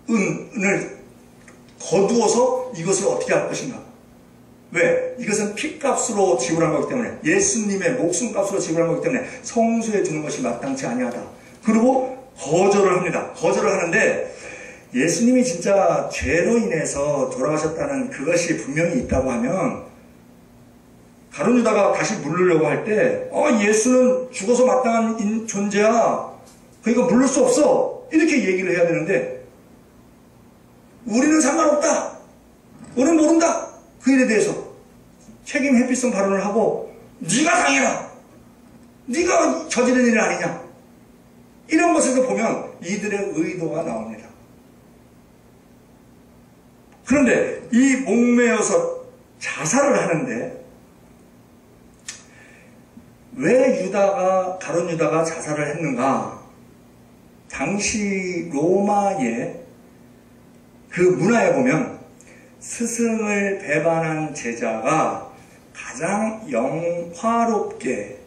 은을 거두어서 이것을 어떻게 할 것인가. 왜? 이것은 피값으로 지불한 거기 때문에, 예수님의 목숨값으로 지불한 거기 때문에 성소에 두는 것이 마땅치 아니하다. 그리고 거절을 합니다. 거절을 하는데 예수님이 진짜 죄로 인해서 돌아가셨다는 그것이 분명히 있다고 하면 가룟 유다가 다시 물르려고 할 때 예수는 죽어서 마땅한 존재야, 그러니까 물를 수 없어, 이렇게 얘기를 해야 되는데 우리는 상관없다, 우리는 모른다, 그 일에 대해서 책임 회피성 발언을 하고 네가 당해라, 네가 저지른 일 아니냐, 이런 것에서 보면 이들의 의도가 나옵니다. 그런데 이 목매어서 자살을 하는데 왜 가룟 유다가 자살을 했는가? 당시 로마의 그 문화에 보면 스승을 배반한 제자가 가장 영화롭게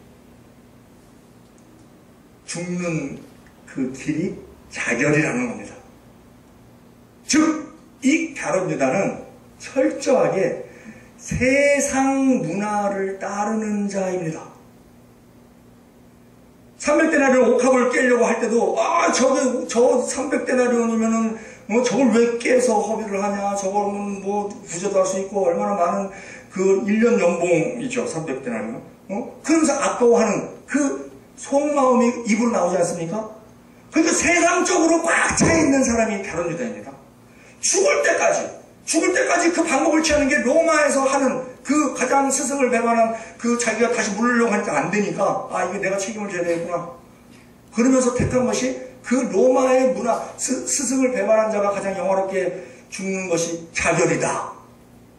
죽는 그 길이 자결이라는 겁니다. 즉, 이 가룟 유다는 철저하게 세상 문화를 따르는 자입니다. 300데나리온 옥합을 깨려고 할 때도 저 300데나리온이면은 저걸 왜 깨서 허비를 하냐, 저거는 뭐 부자도 할 수 있고 얼마나 많은 그 1년 연봉이죠, 300데나리온. 그러면서 아까워하는 그 속마음이 입으로 나오지 않습니까? 그러니까 세상적으로 꽉 차 있는 사람이 가룟 유다입니다. 죽을 때까지 그 방법을 취하는 게 로마에서 하는 그 가장 스승을 배반한 그 자기가 다시 물으려고 하니까 안 되니까 이거 내가 책임을 져야 되겠구나, 그러면서 택한 것이 그 로마의 문화, 스승을 배반한 자가 가장 영화롭게 죽는 것이 자결이다.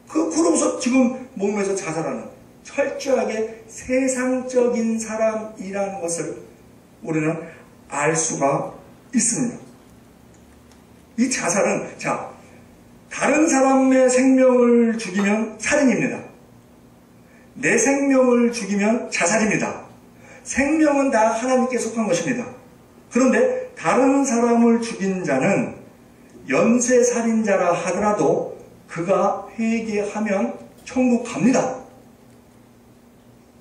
그러고서 지금 몸에서 자살하는 철저하게 세상적인 사람이라는 것을 우리는 알 수가 있습니다. 이 자살은, 다른 사람의 생명을 죽이면 살인입니다. 내 생명을 죽이면 자살입니다. 생명은 다 하나님께 속한 것입니다. 그런데 다른 사람을 죽인 자는 연쇄살인자라 하더라도 그가 회개하면 천국 갑니다.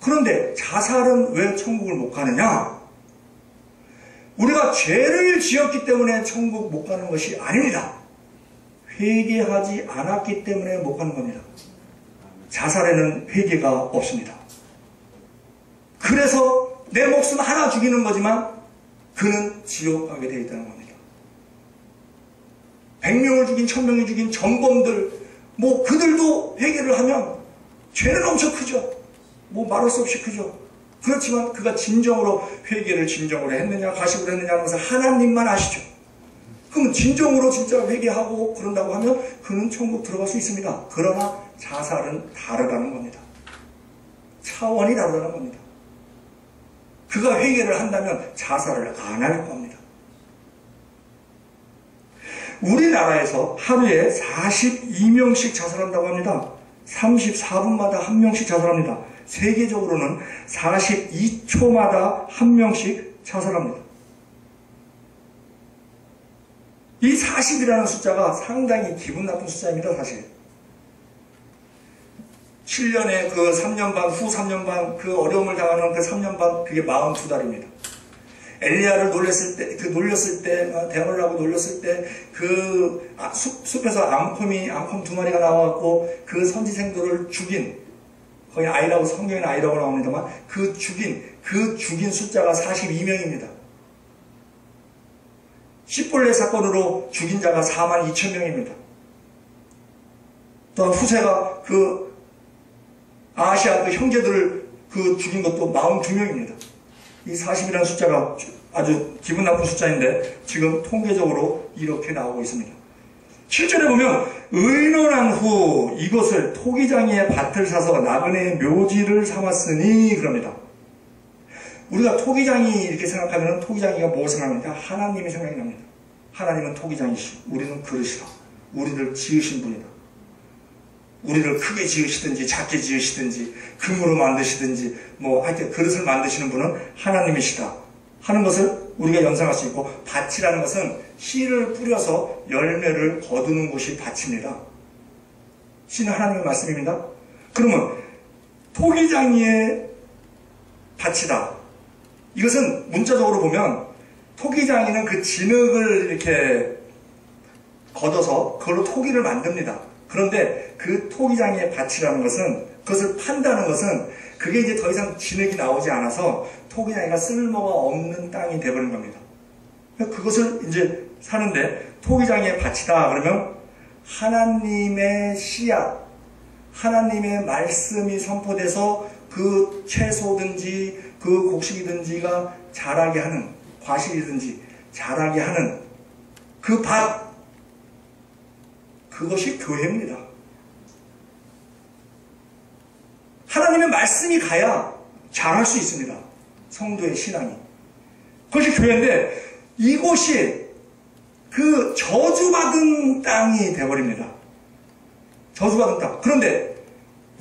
그런데 자살은 왜 천국을 못 가느냐? 우리가 죄를 지었기 때문에 천국 못 가는 것이 아닙니다. 회개하지 않았기 때문에 못 가는 겁니다. 자살에는 회개가 없습니다. 그래서 내 목숨 하나 죽이는 거지만 그는 지옥 가게 되어 있다는 겁니다. 100명을 죽인 1000명이 죽인 전범들, 그들도 회개를 하면 죄는 엄청 크죠. 말할 수 없이 크죠. 그렇지만 그가 진정으로 회개를 진정으로 했느냐 가식으로 했느냐 하는 것을 하나님만 아시죠. 그럼 진정으로 진짜 회개하고 그런다고 하면 그는 천국 들어갈 수 있습니다. 그러나 자살은 다르다는 겁니다. 차원이 다르다는 겁니다. 그가 회개를 한다면 자살을 안 할 겁니다. 우리나라에서 하루에 42명씩 자살한다고 합니다. 34분마다 1명씩 자살합니다. 세계적으로는 42초마다 1명씩 자살합니다. 이 40이라는 숫자가 상당히 기분 나쁜 숫자입니다, 사실. 7년에 그 3년 반, 후 3년 반, 그 어려움을 당하는 그 3년 반, 그게 42달입니다. 엘리야를 놀렸을 때, 대언을 하고 놀렸을 때, 숲에서 암콤 2마리가 나와갖고 그 선지생들을 죽인, 거기 아이라고, 성경에는 아이라고 나옵니다만, 그 죽인 숫자가 42명입니다. 씨벌레 사건으로 죽인 자가 42,000명입니다. 또한 후세가 아시아 형제들을 죽인 것도 42명입니다. 이 40이라는 숫자가 아주 기분 나쁜 숫자인데 지금 통계적으로 이렇게 나오고 있습니다. 7절에 보면 의논한 후 이곳을 토기장이의 밭을 사서 나그네의 묘지를 삼았으니 그럽니다. 우리가 토기장이 이렇게 생각하면 토기장이가 뭐 생각합니까? 하나님이 생각이 납니다. 하나님은 토기장이시, 우리는 그릇이다. 우리를 지으신 분이다. 우리를 크게 지으시든지 작게 지으시든지 금으로 만드시든지 하여튼 그릇을 만드시는 분은 하나님이시다 하는 것을 우리가 연상할 수 있고, 밭이라는 것은 씨를 뿌려서 열매를 거두는 곳이 밭입니다. 씨는 하나님의 말씀입니다. 그러면 토기장이의 밭이다. 이것은 문자적으로 보면 토기장이는 그 진흙을 이렇게 걷어서 그걸로 토기를 만듭니다. 그런데 그 토기장의 밭이라는 것은, 그것을 판다는 것은 그게 이제 더 이상 진흙이 나오지 않아서 토기장이가 쓸모가 없는 땅이 되어버린 겁니다. 그것을 이제 사는데 토기장의 밭이다 그러면 하나님의 씨앗, 하나님의 말씀이 선포돼서 그 채소든지 그 곡식이든지가 자라게 하는, 과실이든지 자라게 하는 그 밭, 그것이 교회입니다. 하나님의 말씀이 가야 자랄 수 있습니다. 성도의 신앙이. 그것이 교회인데 이곳이 그 저주받은 땅이 되어버립니다. 저주받은 땅. 그런데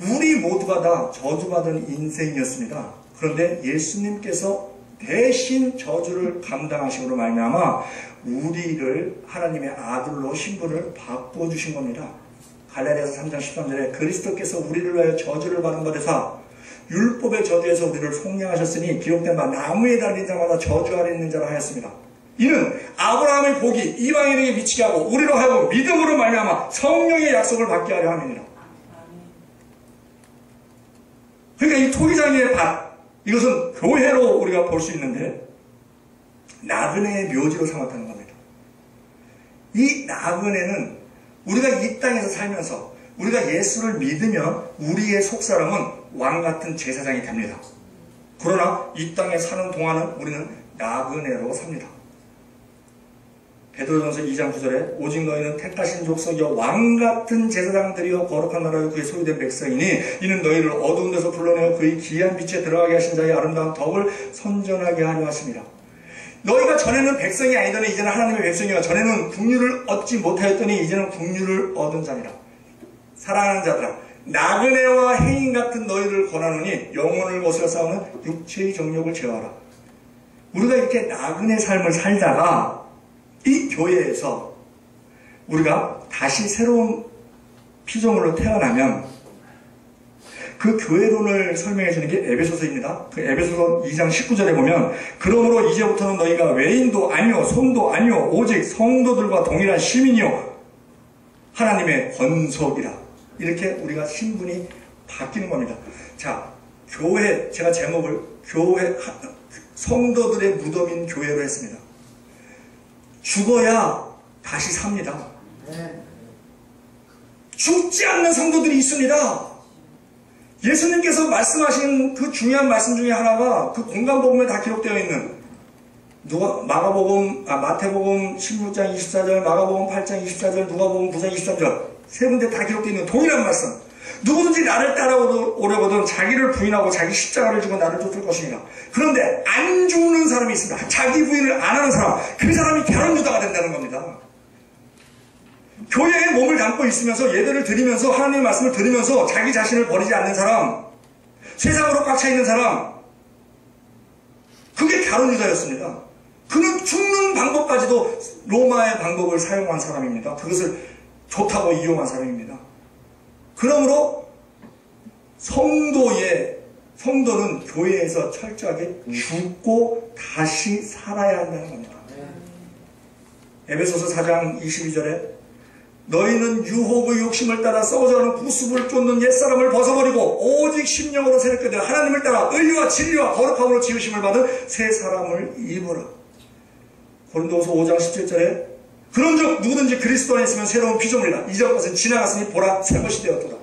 우리 모두가 다 저주받은 인생이었습니다. 그런데 예수님께서 대신 저주를 감당하심으로 말미암아 우리를 하나님의 아들로 신분을 바꿔주신 겁니다. 갈라디아서 3장 13절에 그리스도께서 우리를 위하여 저주를 받은 바 되사 율법의 저주에서 우리를 속량하셨으니 기록된 바 나무에 달린 자마다 저주 아래 있는 자라 하였습니다. 이는 아브라함의 복이 이방인에게 미치게 하고 우리로 하여금 믿음으로 말미암아 성령의 약속을 받게 하려 함이니라. 그러니까 이 토기장의 밭, 이것은 교회로 우리가 볼 수 있는데 나그네의 묘지로 삼았다는 겁니다. 이 나그네는 우리가 이 땅에서 살면서 우리가 예수를 믿으면 우리의 속사람은 왕같은 제사장이 됩니다. 그러나 이 땅에 사는 동안은 우리는 나그네로 삽니다. 베드로전서 2장 9절에 오직 너희는 택하신 족속이여 왕같은 제사장들이여 거룩한 나라여 그의 소유된 백성이니 이는 너희를 어두운 데서 불러내어 그의 귀한 빛에 들어가게 하신 자의 아름다운 덕을 선전하게 하려 하십니다. 너희가 전에는 백성이 아니더니 이제는 하나님의 백성이여 전에는 국류를 얻지 못하였더니 이제는 국류를 얻은 자니라. 사랑하는 자들아, 나그네와 해인 같은 너희를 권하노니 영혼을 거스려 싸우는 육체의 정욕을 제어하라. 우리가 이렇게 나그네 삶을 살다가 이 교회에서 우리가 다시 새로운 피조물로 태어나면 그 교회론을 설명해 주는 게 에베소서입니다. 그 에베소서 2장 19절에 보면 그러므로 이제부터는 너희가 외인도 아니요 손도 아니요 오직 성도들과 동일한 시민이요 하나님의 권속이라. 이렇게 우리가 신분이 바뀌는 겁니다. 자, 교회, 제가 제목을 교회, 성도들의 무덤인 교회로 했습니다. 죽어야 다시 삽니다. 죽지 않는 성도들이 있습니다. 예수님께서 말씀하신 그 중요한 말씀 중에 하나가 그 공간복음에 다 기록되어 있는 마태복음 16장 24절, 마가복음 8장 24절, 누가복음 9장 23절 세 군데 다 기록되어 있는 동일한 말씀. 누구든지 나를 따라오려거든 자기를 부인하고 자기 십자가를 지고 나를 쫓을 것입니다. 그런데 안 죽는 사람이 있습니다. 자기 부인을 안 하는 사람, 그 사람이 게으른 유다가 된다는 겁니다. 교회에 몸을 담고 있으면서 예배를 드리면서 하나님의 말씀을 들으면서 자기 자신을 버리지 않는 사람, 세상으로 꽉 차 있는 사람, 그게 게으른 유다였습니다. 그는 죽는 방법까지도 로마의 방법을 사용한 사람입니다. 그것을 좋다고 이용한 사람입니다. 그러므로 성도는 교회에서 철저하게 죽고 다시 살아야 한다는 겁니다. 에베소서 4장 22절에 너희는 유혹의 욕심을 따라 썩어져가는 구습을 쫓는 옛사람을 벗어버리고 오직 심령으로 새롭게 되어 하나님을 따라 의와 진리와 거룩함으로 지으심을 받은 새 사람을 입으라. 고린도후서 5장 17절에 그런즉 누구든지 그리스도 안에 있으면 새로운 피조물이라. 이전 것은 지나갔으니 보라 새 것이 되었도다.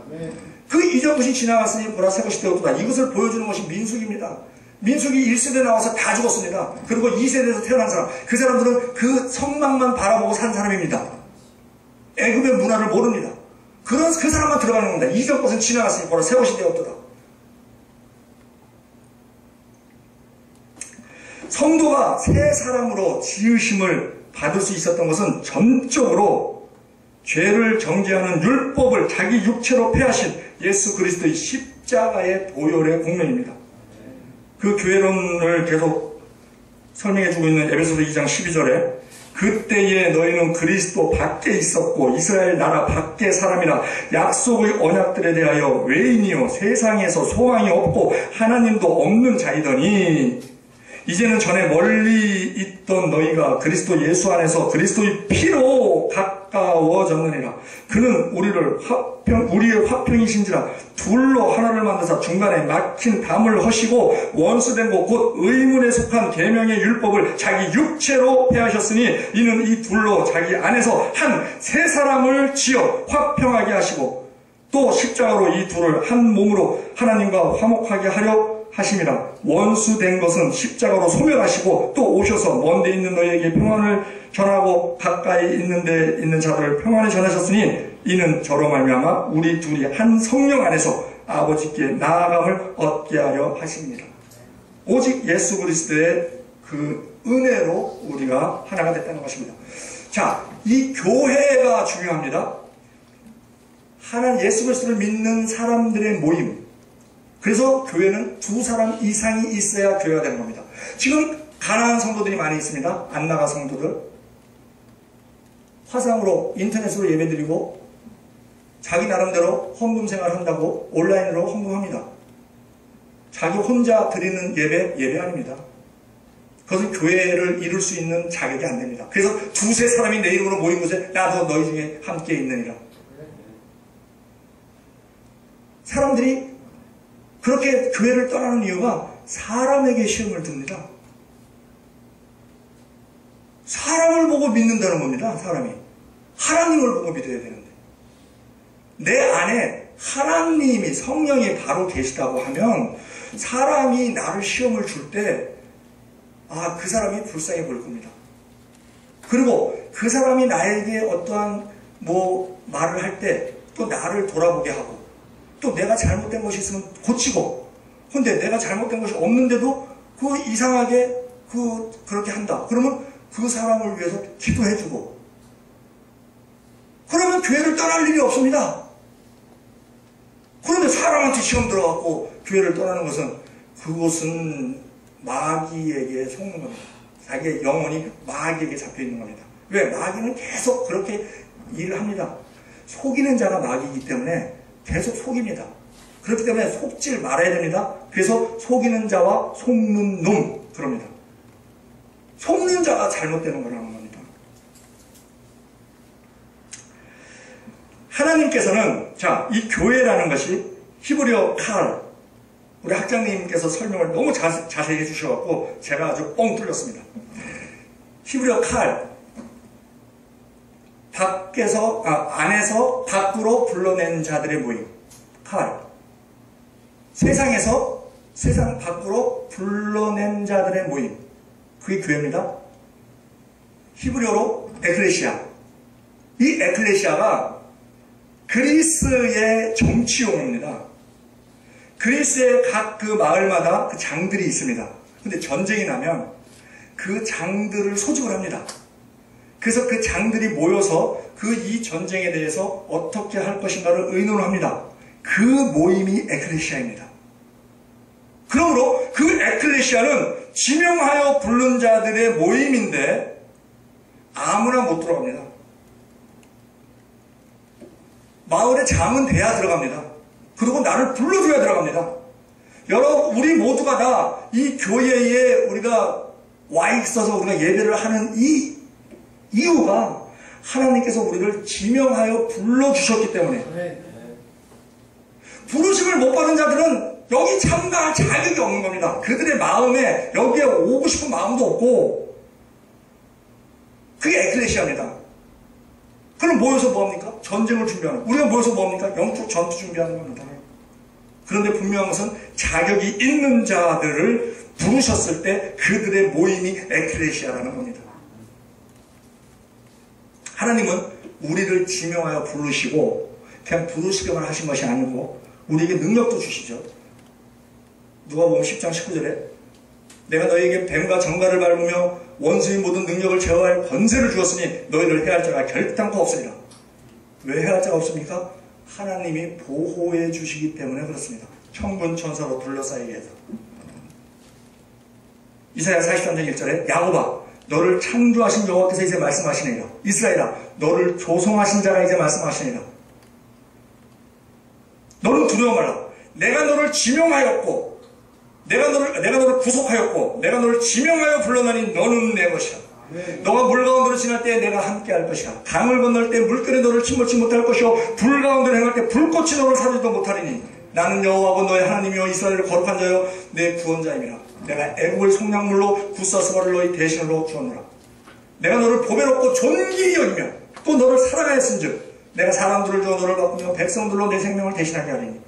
그 이전 것이 지나갔으니 보라 새 것이 되었도다. 이것을 보여주는 것이 민수기입니다. 민수기 1세대 나와서 다 죽었습니다. 그리고 2세대에서 태어난 사람, 그 사람들은 그 성망만 바라보고 산 사람입니다. 애굽의 문화를 모릅니다. 그 사람만 들어가는 겁니다. 이전 것은 지나갔으니 보라 새 것이 되었도다. 성도가 새 사람으로 지으심을 받을 수 있었던 것은 전적으로 죄를 정죄하는 율법을 자기 육체로 폐하신 예수 그리스도의 십자가의 보혈의 공로입니다. 그 교회론을 계속 설명해주고 있는 에베소서 2장 12절에 그때에 너희는 그리스도 밖에 있었고 이스라엘 나라 밖의 사람이라 약속의 언약들에 대하여 외인이요 세상에서 소망이 없고 하나님도 없는 자이더니 이제는 전에 멀리 있던 너희가 그리스도 예수 안에서 그리스도의 피로 가까워졌느니라. 그는 우리의 화평이신지라 둘로 하나를 만드사 중간에 막힌 담을 허시고 원수된 곳 곧 의문에 속한 계명의 율법을 자기 육체로 폐하셨으니 이는 이 둘로 자기 안에서 한 새 사람을 지어 화평하게 하시고 또 십자가로 이 둘을 한 몸으로 하나님과 화목하게 하려 하심이라. 원수된 것은 십자가로 소멸하시고 또 오셔서 먼데 있는 너희에게 평안을 전하고 가까이 있는 데 있는 자들을 평안을 전하셨으니 이는 저로 말미암아 우리 둘이 한 성령 안에서 아버지께 나아감을 얻게 하려 하십니다. 오직 예수 그리스도의 그 은혜로 우리가 하나가 됐다는 것입니다. 자, 이 교회가 중요합니다. 하나님 예수 그리스도를 믿는 사람들의 모임. 그래서 교회는 두 사람 이상이 있어야 교회가 되는 겁니다. 지금 가난한 성도들이 많이 있습니다. 안 나가 성도들. 화상으로 인터넷으로 예배드리고 자기 나름대로 헌금 생활 한다고 온라인으로 헌금합니다. 자기 혼자 드리는 예배 아닙니다. 그것은 교회를 이룰 수 있는 자격이 안 됩니다. 그래서 두세 사람이 내 이름으로 모인 곳에 나도 너희 중에 함께 있느니라. 사람들이 그렇게 교회를 떠나는 이유가 사람에게 시험을 듭니다. 사람을 보고 믿는다는 겁니다. 사람이. 하나님을 보고 믿어야 되는데. 내 안에 하나님이 성령이 바로 계시다고 하면 사람이 나를 시험을 줄 때 그 사람이 불쌍해 보일 겁니다. 그리고 그 사람이 나에게 어떠한 말을 할 때 또 나를 돌아보게 하고 또 내가 잘못된 것이 있으면 고치고 근데 내가 잘못된 것이 없는데도 이상하게 그렇게 한다. 그러면 그 사람을 위해서 기도해주고 그러면 교회를 떠날 일이 없습니다. 그런데 사람한테 시험 들어갖고 교회를 떠나는 그것은 마귀에게 속는 겁니다. 자기의 영혼이 마귀에게 잡혀있는 겁니다. 왜? 마귀는 계속 그렇게 일을 합니다. 속이는 자가 마귀이기 때문에 계속 속입니다. 그렇기 때문에 속질 말아야 됩니다. 그래서 속이는 자와 속는 놈 그럽니다. 속는 자가 잘못되는 거라는 겁니다. 하나님께서는 이 교회라는 것이 히브리어 칼 우리 학장님께서 설명을 너무 자세히 해주셔서 제가 아주 뻥 뚫렸습니다. 히브리어 칼 안에서 밖으로 불러낸 자들의 모임 칼 세상에서 세상 밖으로 불러낸 자들의 모임. 그게 교회입니다. 히브리어로 에클레시아. 이 에클레시아가 그리스의 정치용어입니다. 그리스의 각 그 마을마다 그 장들이 있습니다. 근데 전쟁이 나면 그 장들을 소집을 합니다. 그래서 그 장들이 모여서 그 이 전쟁에 대해서 어떻게 할 것인가를 의논을 합니다. 그 모임이 에클레시아입니다. 그러므로 그 에클레시아는 지명하여 부른 자들의 모임인데 아무나 못 들어갑니다. 마을에 장은 돼야 들어갑니다. 그리고 나를 불러줘야 들어갑니다. 여러분, 우리 모두가 다 이 교회에 우리가 와 있어서 우리가 예배를 하는 이 이유가 하나님께서 우리를 지명하여 불러주셨기 때문에, 부르심을 못 받은 자들은 여기 참가할 자격이 없는 겁니다. 그들의 마음에 여기에 오고 싶은 마음도 없고, 그게 에클레시아입니다. 그럼 모여서 뭐합니까? 전쟁을 준비하는, 우리가 모여서 뭐합니까? 영적 전투 준비하는 겁니다. 그런데 분명한 것은 자격이 있는 자들을 부르셨을 때 그들의 모임이 에클레시아라는 겁니다. 하나님은 우리를 지명하여 부르시고 그냥 부르시기만 하신 것이 아니고 우리에게 능력도 주시죠. 누가복음 10장 19절에 내가 너희에게 뱀과 정갈을 밟으며 원수의 모든 능력을 제어할 권세를 주었으니 너희를 해할 자가 결단코 없으리라. 왜 해할 자가 없습니까? 하나님이 보호해 주시기 때문에 그렇습니다. 천군 천사로 둘러싸이게 해서. 이사야 43장 1절에 야곱아 너를 창조하신 여호와께서 이제 말씀하시느니라. 이스라엘아 너를 조성하신 자가 이제 말씀하시느니라. 너는 두려워 말라. 내가 너를 지명하였고 내가 너를 구속하였고 내가 너를 지명하여 불러나니 너는 내 것이야. 너가 물 가운데로 지날 때 내가 함께 할 것이야. 강을 건널 때 물결이 너를 침몰치 못할 것이요 불 가운데로 행할 때 불꽃이 너를 사르지도 못하리니 나는 여호와고 너의 하나님이여 이스라엘을 거룩한 자여 내 구원자임이라. 내가 애국을 속량물로 굳사스바를 너희 대신으로 주었노라. 내가 너를 보배롭고 존귀히 여기며 또 너를 사랑하였은즉 내가 사람들을 주어 너를 바꾸며 백성들로 내 생명을 대신하게 하리니.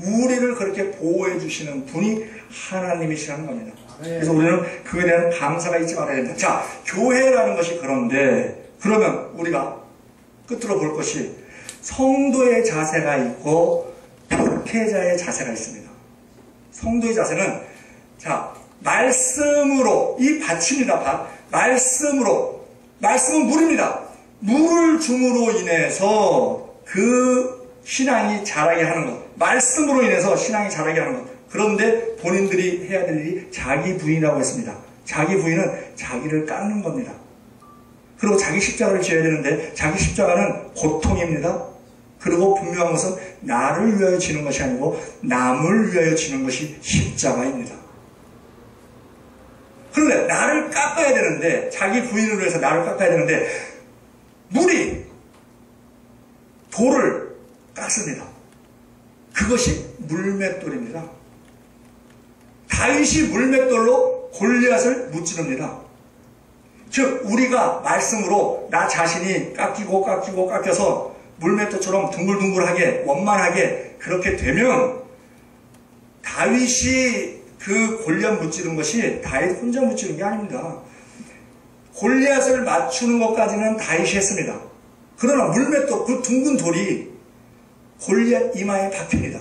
우리를 그렇게 보호해 주시는 분이 하나님이시라는 겁니다. 그래서 우리는 그에 대한 감사가 있지 말아야 됩니다. 자, 교회라는 것이 그런데 그러면 우리가 끝으로 볼 것이 성도의 자세가 있고 목회자의 자세가 있습니다. 성도의 자세는 자 말씀으로 이 밭입니다. 밭. 말씀은 물입니다. 물을 줌으로 인해서 그 신앙이 자라게 하는 것. 말씀으로 인해서 신앙이 자라게 하는 것. 그런데 본인들이 해야 될 일이 자기 부인이라고 했습니다. 자기 부인은 자기를 깎는 겁니다. 그리고 자기 십자가를 지어야 되는데 자기 십자가는 고통입니다. 그리고 분명한 것은 나를 위하여 지는 것이 아니고 남을 위하여 지는 것이 십자가입니다. 그런데 나를 깎아야 되는데 자기 부인을 위해서 나를 깎아야 되는데 물이 돌을 깎습니다. 그것이 물맷돌입니다. 다윗이 물맷돌로 골리앗을 무찌릅니다. 즉 우리가 말씀으로 나 자신이 깎여서 물맷돌처럼 둥글둥글하게 원만하게 그렇게 되면 다윗이 그 골리앗 무찌른 것이 다윗 혼자 무찌른 게 아닙니다. 골리앗을 맞추는 것까지는 다윗이 했습니다. 그러나 물맷돌 그 둥근 돌이 골리앗 이마에 박힙니다.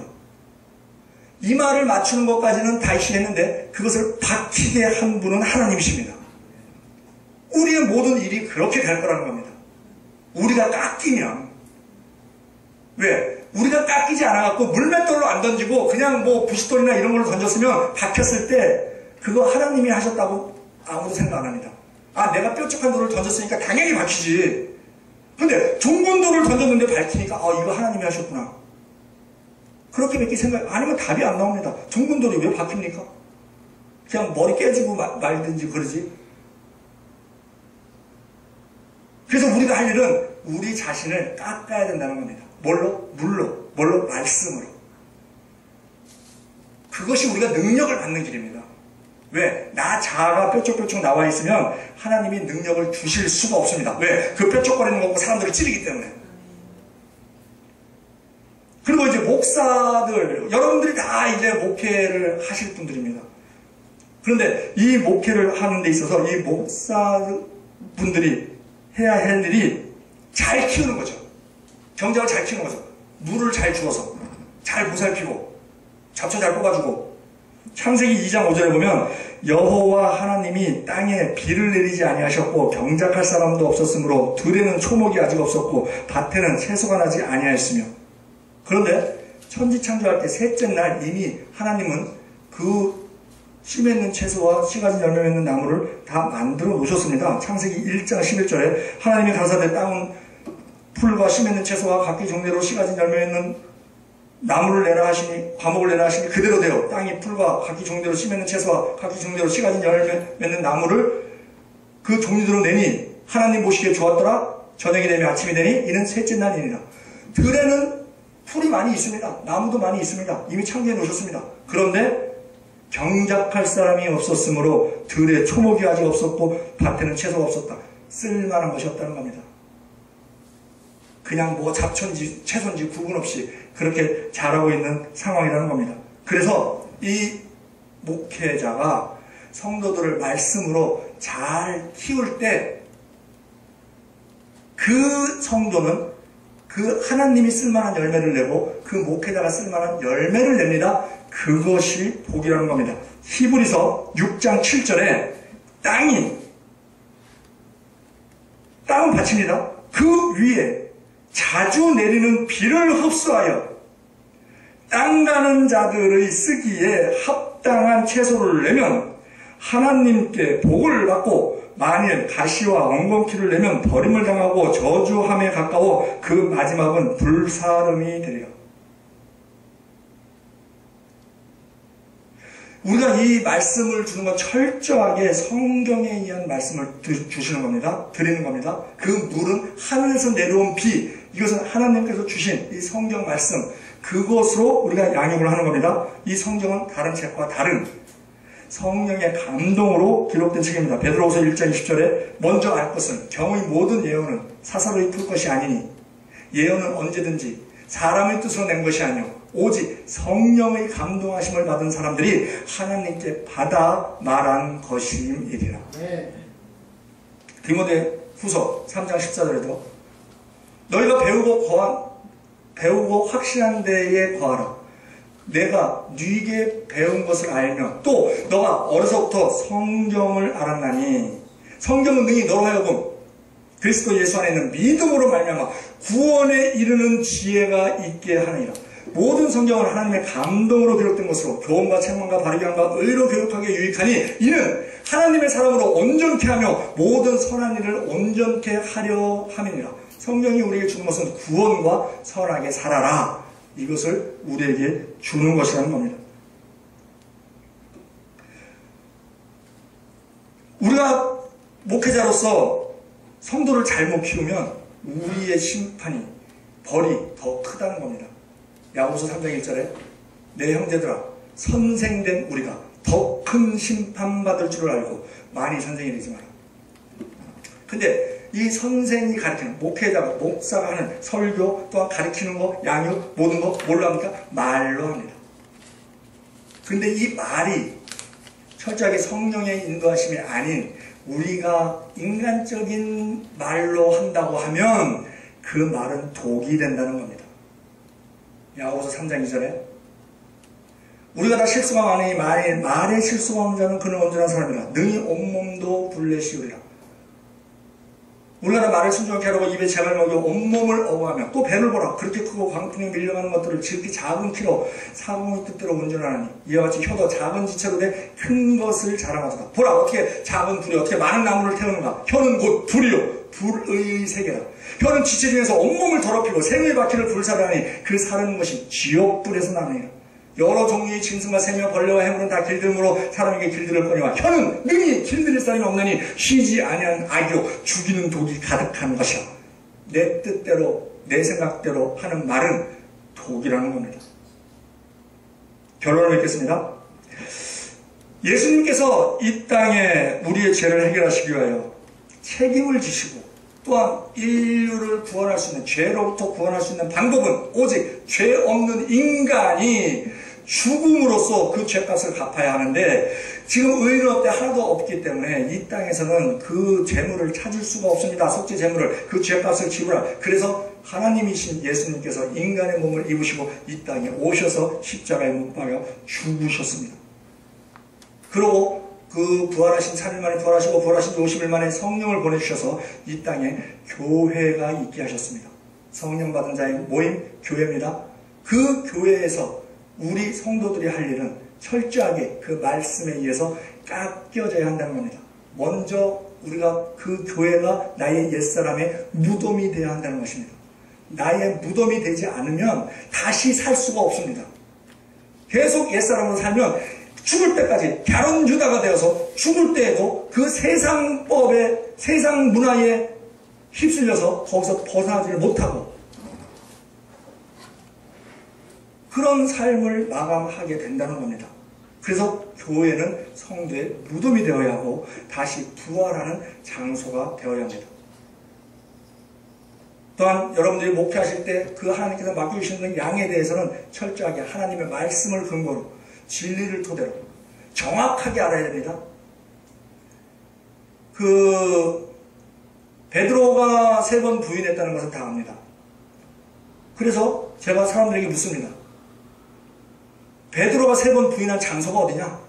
이마를 맞추는 것까지는 다윗이 했는데 그것을 박히게 한 분은 하나님이십니다. 우리의 모든 일이 그렇게 될 거라는 겁니다. 우리가 깎이면 왜? 우리가 깎이지 않아갖고 물맷돌로 안 던지고 그냥 뭐 부싯돌이나 이런 걸로 던졌으면 박혔을 때 그거 하나님이 하셨다고 아무도 생각 안 합니다. 아 내가 뾰족한 돌을 던졌으니까 당연히 박히지. 근데 둥근 돌을 던졌는데 밝히니까 이거 하나님이 하셨구나. 그렇게밖에 생각 아니면 답이 안 나옵니다. 둥근 돌이 왜 박힙니까? 그냥 머리 깨지고 말든지 그러지. 그래서 우리가 할 일은 우리 자신을 깎아야 된다는 겁니다. 뭘로? 물로. 뭘로? 말씀으로. 그것이 우리가 능력을 받는 길입니다. 왜? 나 자아가 뾰족뾰족 나와 있으면 하나님이 능력을 주실 수가 없습니다. 왜? 그 뾰족거리는 거 보고 사람들을 찌르기 때문에. 그리고 이제 목사들, 여러분들이 다 이제 목회를 하실 분들입니다. 그런데 이 목회를 하는 데 있어서 이 목사분들이 해야 할 일이 잘 키우는 거죠. 경작을 잘 키우는 거죠. 물을 잘 주어서, 잘 보살피고, 잡초 잘 뽑아주고. 창세기 2장 5절에 보면 여호와 하나님이 땅에 비를 내리지 아니하셨고 경작할 사람도 없었으므로 들에는 초목이 아직 없었고 밭에는 채소가 나지 아니하였으며. 그런데 천지 창조할 때 셋째 날 이미 하나님은 그 씨 맺는 채소와 씨 가진 열매 맺는 나무를 다 만들어 놓으셨습니다. 창세기 1장 11절에 하나님이 가라사대 땅은 풀과 씨 맺는 채소와 각기 종대로 씨 가진 열매 맺는 나무를 내라 하시니, 과목을 내라 하시니 그대로 되어 땅이 풀과 각기 종대로 씨 맺는 채소와 각기 종대로 씨 가진 열매 맺는 나무를 그 종류대로 내니 하나님 보시기에 좋았더라. 저녁이 되며 아침이 되니 이는 셋째 날이니라. 들에는 풀이 많이 있습니다. 나무도 많이 있습니다. 이미 창조해 놓으셨습니다. 그런데 경작할 사람이 없었으므로 들에 초목이 아직 없었고 밭에는 채소가 없었다. 쓸만한 것이 없다는 겁니다. 그냥 뭐 잡초인지 채소인지 구분 없이 그렇게 자라고 있는 상황이라는 겁니다. 그래서 이 목회자가 성도들을 말씀으로 잘 키울 때 그 성도는 그 하나님이 쓸만한 열매를 내고 그 목회자가 쓸만한 열매를 냅니다. 그것이 복이라는 겁니다. 히브리서 6장 7절에 땅은 밭입니다. 그 위에 자주 내리는 비를 흡수하여 땅 가는 자들의 쓰기에 합당한 채소를 내면 하나님께 복을 받고 만일 가시와 엉겅퀴를 내면 버림을 당하고 저주함에 가까워 그 마지막은 불사름이 되리라. 우리가 이 말씀을 주는 건 철저하게 성경에 의한 말씀을 주시는 겁니다. 드리는 겁니다. 그 물은 하늘에서 내려온 비, 이것은 하나님께서 주신 이 성경 말씀, 그것으로 우리가 양육을 하는 겁니다. 이 성경은 다른 책과 다른 성령의 감동으로 기록된 책입니다. 베드로후서 1장 20절에 먼저 알 것은 경의 모든 예언은 사사로이 풀 것이 아니니 예언은 언제든지 사람의 뜻으로 낸 것이 아니오 오직 성령의 감동하심을 받은 사람들이 하나님께 받아 말한 것임이리라. 네. 디모데 후서 3장 14절에도 너희가 배우고 확신한 데에 거하라. 내가 네게 배운 것을 알며 또 너가 어려서부터 성경을 알았나니 성경은 능히 너로 하여금 그리스도 예수 안에 있는 믿음으로 말미암아 구원에 이르는 지혜가 있게 하느니라. 모든 성경은 하나님의 감동으로 기록된 것으로 교훈과 책망과 바르게 함과 의로 교육하게 유익하니 이는 하나님의 사람으로 온전케 하며 모든 선한 일을 온전케 하려 함이니라. 성경이 우리에게 주는 것은 구원과 선하게 살아라. 이것을 우리에게 주는 것이라는 겁니다. 우리가 목회자로서 성도를 잘못 키우면 우리의 심판이, 벌이 더 크다는 겁니다. 야고보서 3장 1절에 내 형제들아 선생된 우리가 더 큰 심판받을 줄을 알고 많이 선생이 되지 마라. 근데 이 선생이 가르치는 목회자가 목사가 하는 설교 또한 가르치는 거 양육 모든 거 뭘로 합니까? 말로 합니다. 근데 이 말이 철저하게 성령의 인도하심이 아닌 우리가 인간적인 말로 한다고 하면 그 말은 독이 된다는 겁니다. 야고보서 3장 2절에 우리가 다 실수가 많으니 말에 실수가 없는 자는 그는 온전한 사람이라 능히 온몸도 불내시우리라. 우리가 다 말을 순종하게 하려고 입에 재갈 먹여 온몸을 어부하며 또 배를 보라. 그렇게 크고 광풍에 밀려가는 것들을 지극히 작은 키로 사공의 뜻대로 운전하니 이와 같이 혀도 작은 지체로 돼 큰 것을 자랑하도다. 보라 어떻게 작은 불이 어떻게 많은 나무를 태우는가. 혀는 곧 불이요 불의 세계라. 혀는 지체 중에서 온몸을 더럽히고 생의 바퀴를 불사르니 그 사르는 것이 지옥불에서 나느니라. 여러 종류의 짐승과 새며 벌레와 해물은 다 길들므로 사람에게 길들을 거니와 혀는 능히 길들일 사람이 없나니 쉬지 아니하는 악이요 죽이는 독이 가득한 것이라. 내 뜻대로 내 생각대로 하는 말은 독이라는 겁니다. 결론을 맺겠습니다. 예수님께서 이 땅에 우리의 죄를 해결하시기 위하여 책임을 지시고 또한 인류를 구원할 수 있는, 죄로부터 구원할 수 있는 방법은 오직 죄 없는 인간이 죽음으로써 그 죄값을 갚아야 하는데, 지금 의인은 하나도 없기 때문에 이 땅에서는 그 재물을 찾을 수가 없습니다. 속죄 재물을, 그 죄값을 지불할. 그래서 하나님이신 예수님께서 인간의 몸을 입으시고 이 땅에 오셔서 십자가에 못 박여 죽으셨습니다. 그리고 그 부활하신 3일 만에 부활하시고 부활하신 50일 만에 성령을 보내주셔서 이 땅에 교회가 있게 하셨습니다. 성령 받은 자의 모임, 교회입니다. 그 교회에서 우리 성도들이 할 일은 철저하게 그 말씀에 의해서 깎여져야 한다는 겁니다. 먼저 우리가 그 교회가 나의 옛사람의 무덤이 되어야 한다는 것입니다. 나의 무덤이 되지 않으면 다시 살 수가 없습니다. 계속 옛사람으로 살면 죽을 때까지 갸론 유다가 되어서 죽을 때에도 그 세상법에, 세상 문화에 휩쓸려서 거기서 벗어나지를 못하고 그런 삶을 마감하게 된다는 겁니다. 그래서 교회는 성도의 무덤이 되어야 하고 다시 부활하는 장소가 되어야 합니다. 또한 여러분들이 목회하실 때 그 하나님께서 맡겨주시는 양에 대해서는 철저하게 하나님의 말씀을 근거로 진리를 토대로 정확하게 알아야 됩니다. 베드로가 3번 부인했다는 것은 다 압니다. 그래서 제가 사람들에게 묻습니다. 베드로가 3번 부인한 장소가 어디냐?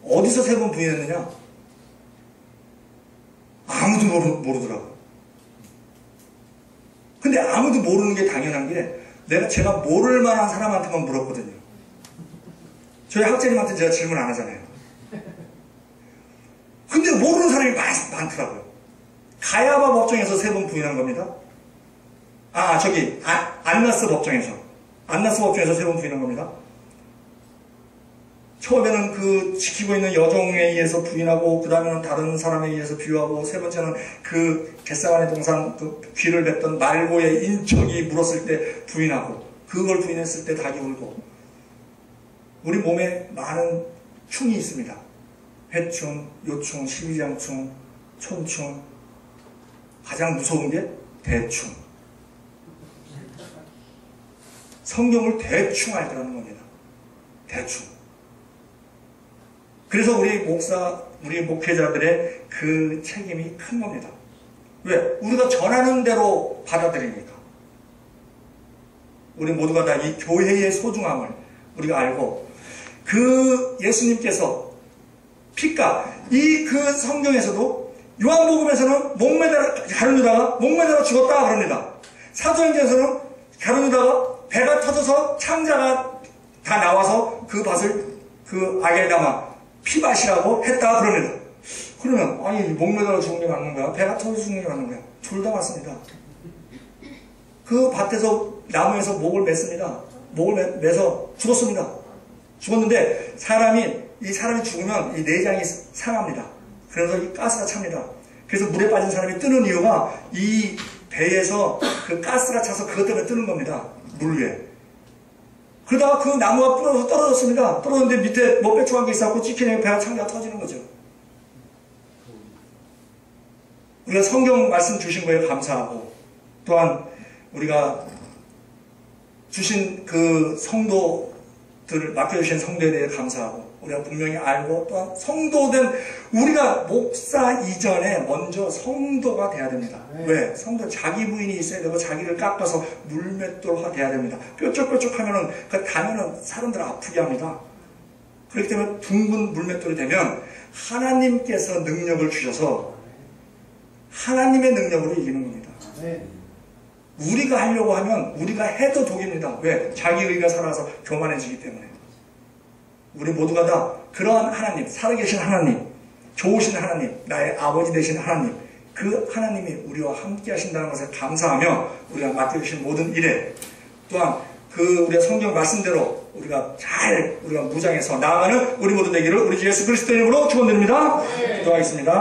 어디서 3번 부인했느냐? 아무도 모르더라고요. 근데 아무도 모르는 게 당연한 게 제가 모를 만한 사람한테만 물었거든요. 저희 학자님한테 제가 질문 안 하잖아요. 근데 모르는 사람이 많더라고요. 가야바 법정에서 3번 부인한 겁니다. 안나스 법정에서 3번 부인한 겁니다. 처음에는 그 지키고 있는 여종에 의해서 부인하고, 그 다음에는 다른 사람에 의해서 비유하고, 세 번째는 그 겟세마네 동산 그 귀를 뱉던 말고의 인척이 물었을 때 부인하고, 그걸 부인했을 때 닭이 울고. 우리 몸에 많은 충이 있습니다. 해충, 요충, 십이장충, 촌충. 가장 무서운 게 대충. 성경을 대충 알더라는 겁니다. 대충. 그래서 우리 목회자들의 그 책임이 큰 겁니다. 왜? 우리가 전하는 대로 받아들이니까. 우리 모두가 다 이 교회의 소중함을 우리가 알고, 그 예수님께서 그 성경에서도 요한복음에서는 갸론 유다가 목매달아 죽었다 그럽니다. 사도행전에서는 갸론 유다가 배가 터져서 창자가 다 나와서 그 밭을 그 악에 담아 피밭이라고 했다 그럽니다. 그러면 목매달아 죽은 게 맞는 거야? 배가 터져서 죽는 게 맞는 거야? 둘 다 맞습니다. 그 밭에서 나무에서 목을 맸습니다. 목을 매서 죽었습니다. 죽었는데 이 사람이 죽으면 이 내장이 상합니다. 그래서 이 가스가 찹니다. 그래서 물에 빠진 사람이 뜨는 이유가 이 배에서 그 가스가 차서 그것 때문에 뜨는 겁니다. 물 위에. 그러다가 그 나무가 부러져서 떨어졌습니다. 떨어졌는데 밑에 뼈조각이 있었고 찍히면 배가 창자가 터지는 거죠. 우리가 성경 말씀 주신 거에 감사하고, 또한 우리가 주신 그 성도들을 맡겨주신 성도에 대해 감사하고, 우리가 분명히 알고, 또한 성도된 우리가 목사 이전에 먼저 성도가 돼야 됩니다. 왜? 성도 자기 부인이 있어야 되고 자기를 깎아서 물맷돌화 돼야 됩니다. 뾰족뾰족하면은 그 다면은 사람들 아프게 합니다. 그렇기 때문에 둥근 물맷돌이 되면 하나님께서 능력을 주셔서 하나님의 능력으로 이기는 겁니다. 우리가 하려고 하면 우리가 해도 독입니다. 왜? 자기 의가 살아서 교만해지기 때문에. 우리 모두가 다 그러한 하나님, 살아계신 하나님, 좋으신 하나님, 나의 아버지 되신 하나님, 그 하나님이 우리와 함께 하신다는 것에 감사하며 우리가 맡겨주신 모든 일에, 또한 우리가 성경 말씀대로 우리가 무장해서 나아가는 우리 모두 되기를 우리 주 예수 그리스도 이름으로 축원드립니다. 기도하겠습니다.